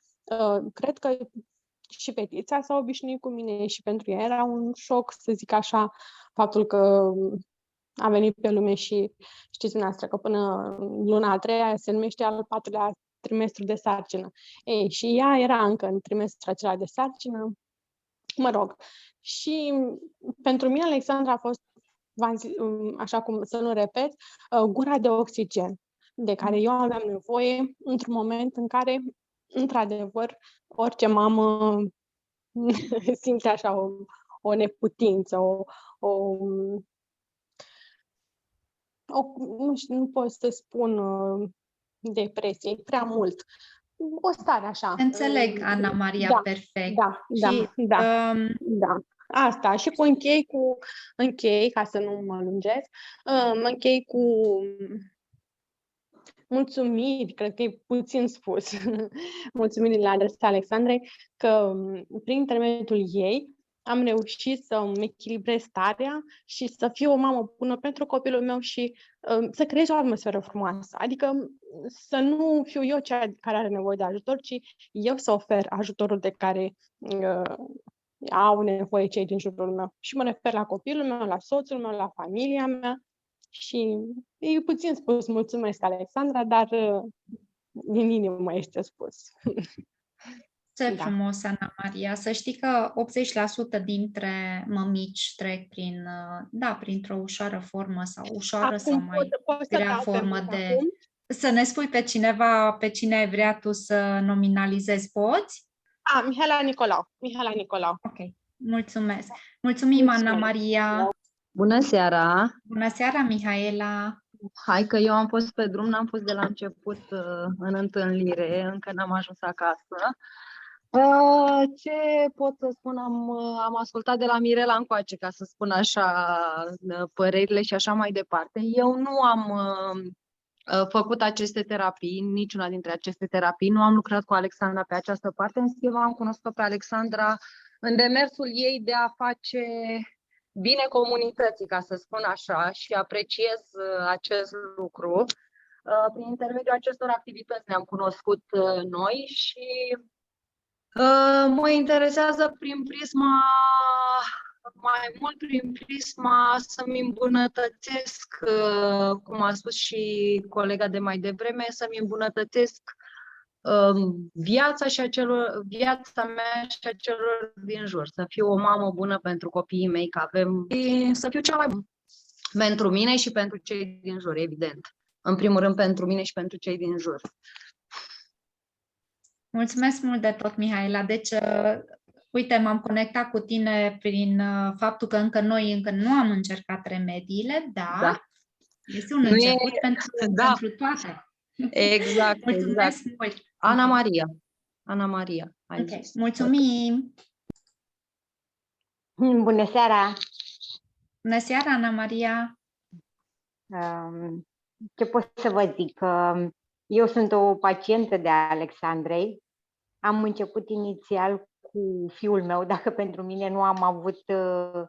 Cred că și fetița s-a obișnuit cu mine și pentru ea era un șoc, să zic așa, faptul că a venit pe lume și știți dumneavoastră că până luna a 3-a se numește al 4-lea trimestru de sarcină. Ei, și ea era încă în trimestrul acela de sarcină, mă rog. Și pentru mine Alexandra a fost, așa cum să nu repet, gura de oxigen de care eu aveam nevoie într-un moment în care, într-adevăr, orice mamă simte așa o neputință, nu știu, nu pot să spun depresie, e prea mult. O stare așa. Înțeleg, Ana Maria, da, perfect. Da. Asta. Și închei, ca să nu mă lungesc, închei cu mulțumiri, cred că e puțin spus, mulțumiri la adresa Alexandrei, că prin intermediul ei am reușit să-mi echilibrez starea și să fiu o mamă bună pentru copilul meu și să creez o atmosferă frumoasă. Adică să nu fiu eu cea care are nevoie de ajutor, ci eu să ofer ajutorul de care au nevoie cei din jurul meu. Și mă refer la copilul meu, la soțul meu, la familia mea. Și e puțin spus, mulțumesc, Alexandra, dar din inimă este spus. Ce frumos, Ana Maria. Să știi că 80% dintre mămici trec printr-o ușoară formă sau ușoară acum sau mai grea formă de... Acum? Să ne spui pe cine ai vrea tu să nominalizezi, poți? Mihaela Nicolau. Ok, mulțumesc. Mulțumim, Ana Maria. Bună seara! Bună seara, Mihaela! Hai că eu am fost pe drum, n-am fost de la început în întâlnire, încă n-am ajuns acasă. Ce pot să spun? Am ascultat de la Mirela încoace, ca să spun așa, părerile și așa mai departe. Eu nu am făcut aceste terapii, niciuna dintre aceste terapii, nu am lucrat cu Alexandra pe această parte, în schimb am cunoscut pe Alexandra în demersul ei de a face bine comunității, ca să spun așa, și apreciez acest lucru. Prin intermediul acestor activități ne-am cunoscut noi și mă interesează mai mult prin prisma să-mi îmbunătățesc, cum a spus și colega de mai devreme, să-mi îmbunătățesc viața mea și a celor din jur, să fiu o mamă bună pentru copiii mei, să fiu cea mai bună pentru mine și pentru cei din jur, evident. În primul rând pentru mine și pentru cei din jur. Mulțumesc mult de tot, Mihaela. Deci, Uite, m-am conectat cu tine prin faptul că noi încă nu am încercat remediile, dar Da. este un Nu e- început Da. pentru toate. Exact, Mulțumesc exact. mult! Ana Ok. Maria. Ana Maria. Ai Ok, zis. mulțumim! Bună seara! Bună seara, Ana Maria! Ce pot să vă zic? Eu sunt o pacientă de Alexandrei. Am început inițial cu fiul meu, dacă pentru mine nu am avut, să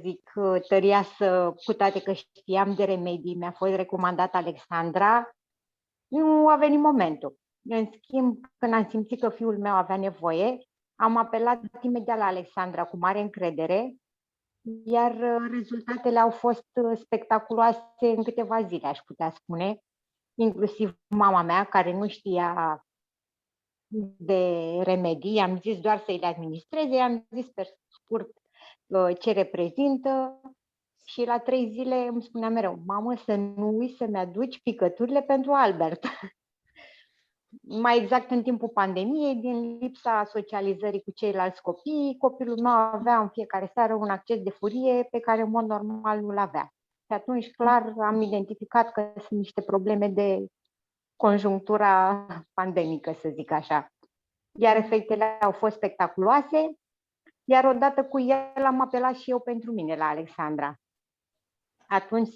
zic, tăria cu toate că știam de remedii, mi-a fost recomandat Alexandra, nu a venit momentul. În schimb, când am simțit că fiul meu avea nevoie, am apelat imediat la Alexandra cu mare încredere, iar rezultatele au fost spectaculoase în câteva zile, aș putea spune, inclusiv mama mea, care nu știa de remedii, i-am zis doar să-i le administreze, i-am zis pe scurt ce reprezintă și la 3 zile îmi spunea mereu: mamă, să nu uiți să-mi aduci picăturile pentru Albert. Mai exact în timpul pandemiei, din lipsa socializării cu ceilalți copii, copilul meu avea în fiecare seară un acces de furie pe care în mod normal nu-l avea. Și atunci, clar, am identificat că sunt niște probleme de conjunctura pandemică, să zic așa. Iar efectele au fost spectaculoase, iar odată cu el am apelat și eu pentru mine la Alexandra. Atunci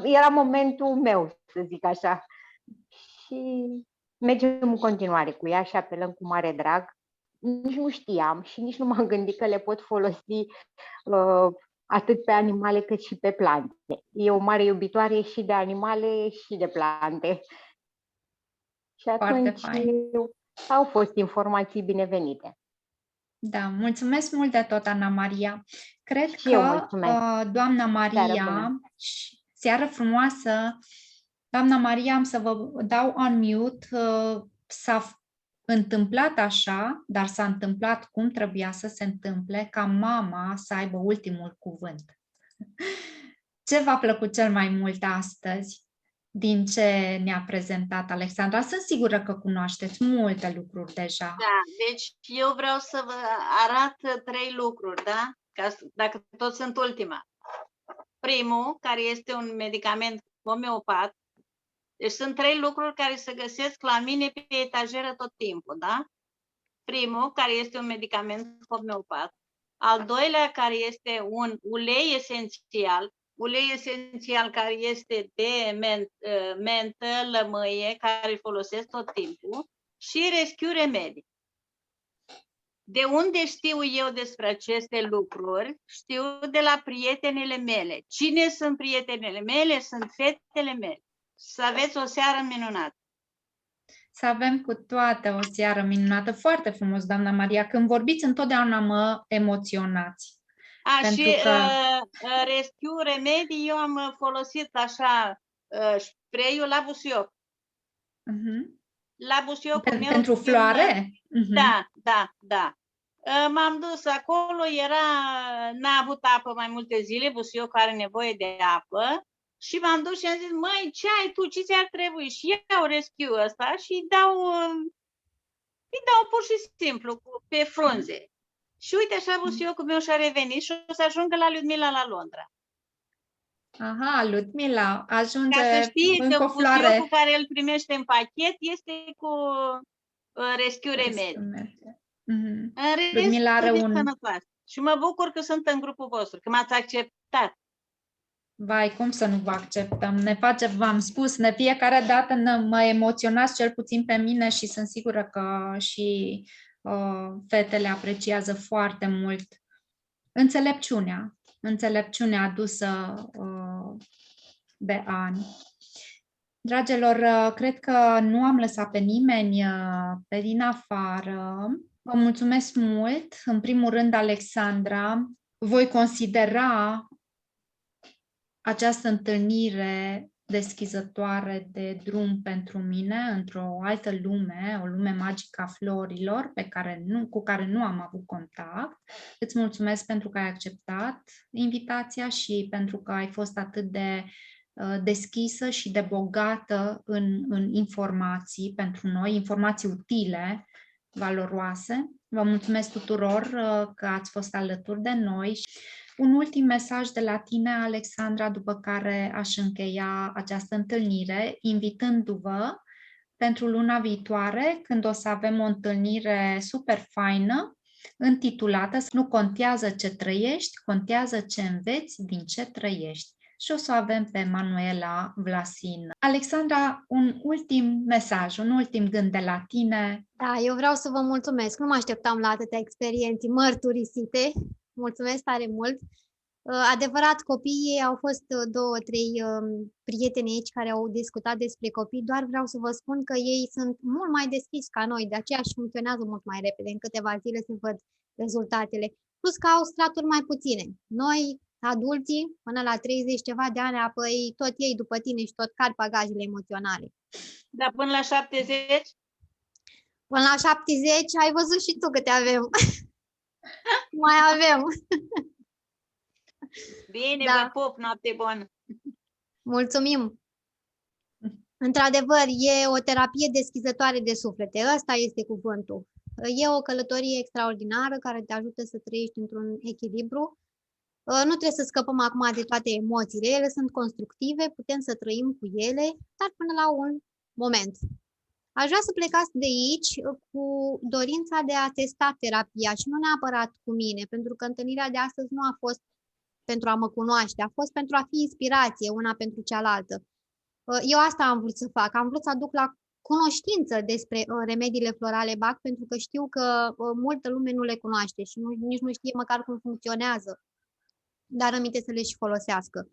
era momentul meu, să zic așa. Și mergem în continuare cu ea și apelăm cu mare drag. Nici nu știam și nici nu m-am gândit că le pot folosi atât pe animale cât și pe plante. E o mare iubitoare și de animale și de plante. Și atunci au fost informații binevenite. Da, mulțumesc mult de tot, Ana Maria. Cred Și că, eu mulțumesc. doamna Maria, Seară seară frumoasă, doamna Maria, am să vă dau unmute. S-a întâmplat așa, dar s-a întâmplat cum trebuia să se întâmple, ca mama să aibă ultimul cuvânt. Ce v-a plăcut cel mai mult astăzi din ce ne-a prezentat Alexandra? Sunt sigură că cunoașteți multe lucruri deja. Da, deci eu vreau să vă arăt 3 lucruri, da? Dacă tot sunt ultima. Primul, care este un medicament homeopat. Deci sunt 3 lucruri care se găsesc la mine pe etajeră tot timpul, da? Primul, care este un medicament homeopat. Al doilea, care este un ulei esențial care este de mentă, lămâie, care îl folosesc tot timpul, și Rescue Remedy. De unde știu eu despre aceste lucruri? Știu de la prietenele mele. Cine sunt prietenele mele? Sunt fetele mele. Să aveți o seară minunată! Să avem cu toate o seară minunată. Foarte frumos, doamna Maria. Când vorbiți, întotdeauna mă emoționați. Și Rescue Remedy, eu am folosit așa spray-ul la busuioc. La busuiocul meu. Pentru floare? Da. M-am dus acolo, n-a avut apă mai multe zile, busuiocul are nevoie de apă. Și m-am dus și am zis: măi, ce ai tu, ce ți-ar trebui? Și iau Rescue ăsta și îi dau pur și simplu pe frunze. Și uite așa, busuiocul meu și-a revenit și o să ajungă la Ludmila la Londra. Aha, Ludmila ajunge. Ca să știi că o floare. busuiocul care îl primește în pachet este cu Rescue Remedy. În rest, Ludmila are sănătoasă. Și mă bucur că sunt în grupul vostru, că m-ați acceptat. Vai, cum să nu vă acceptăm? V-am spus, fiecare dată mă emoționați, cel puțin pe mine, și sunt sigură că și fetele apreciază foarte mult înțelepciunea adusă de ani. Dragilor, cred că nu am lăsat pe nimeni pe din afară. Vă mulțumesc mult. În primul rând, Alexandra, voi considera această întâlnire deschizătoare de drum pentru mine într-o altă lume, o lume magică a florilor cu care nu am avut contact. Îți mulțumesc pentru că ai acceptat invitația și pentru că ai fost atât de deschisă și de bogată în informații pentru noi, informații utile valoroase. Vă mulțumesc tuturor că ați fost alături de noi. Un ultim mesaj de la tine, Alexandra, după care aș încheia această întâlnire, invitându-vă pentru luna viitoare, când o să avem o întâlnire super faină, intitulată "Nu contează ce trăiești, contează ce înveți din ce trăiești". Și o să o avem pe Manuela Vlasin. Alexandra, un ultim mesaj, un ultim gând de la tine. Da, eu vreau să vă mulțumesc. Nu mă așteptam la atâtea experiențe mărturisite. Mulțumesc tare mult. Adevărat, copiii au fost 2-3 prieteni aici care au discutat despre copii, doar vreau să vă spun că ei sunt mult mai deschiși ca noi, de aceea și funcționează mult mai repede, în câteva zile se văd rezultatele, plus că au straturi mai puține. Noi, adulții, până la 30 ceva de ani, apoi tot ei după tine și tot cad bagajele emoționale. Dar până la 70? Până la 70 ai văzut și tu câte avem. Mai avem. Bine, Da. vă pup, noapte bună! Mulțumim! Într-adevăr, e o terapie deschizătoare de suflete. Ăsta este cuvântul. E o călătorie extraordinară care te ajută să trăiești într-un echilibru. Nu trebuie să scăpăm acum de toate emoțiile. Ele sunt constructive, putem să trăim cu ele, dar până la un moment. Aș vrea să plecați de aici cu dorința de a testa terapia și nu neapărat cu mine, pentru că întâlnirea de astăzi nu a fost pentru a mă cunoaște, a fost pentru a fi inspirație una pentru cealaltă. Eu asta am vrut să fac, am vrut să aduc la cunoștință despre remediile florale Bach, pentru că știu că multă lume nu le cunoaște și nici nu știe măcar cum funcționează, dar aminte să le și folosească.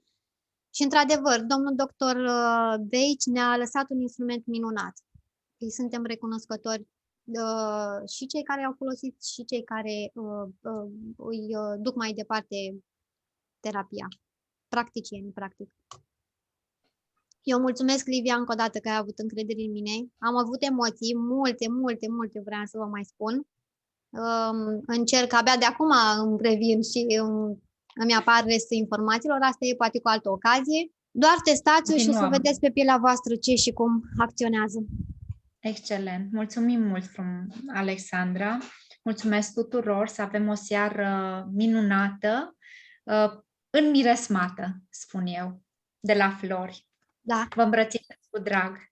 Și într-adevăr, domnul doctor Beici ne-a lăsat un instrument minunat. Îi suntem recunoscători și cei care au folosit și cei care îi duc mai departe terapia, practicieni, practic. Eu mulțumesc, Livia, încă o dată că ai avut încredere în mine. Am avut emoții, multe, vreau să vă mai spun. Încerc, abia de acum îmi revin și îmi apar restul informațiilor, asta e poate cu altă ocazie. Doar testați-o și o să vedeți pe pielea voastră ce și cum acționează. Excelent! Mulțumim mult, Alexandra! Mulțumesc tuturor, să avem o seară minunată, înmiresmată, spun eu, de la flori. Da. Vă îmbrățișez cu drag!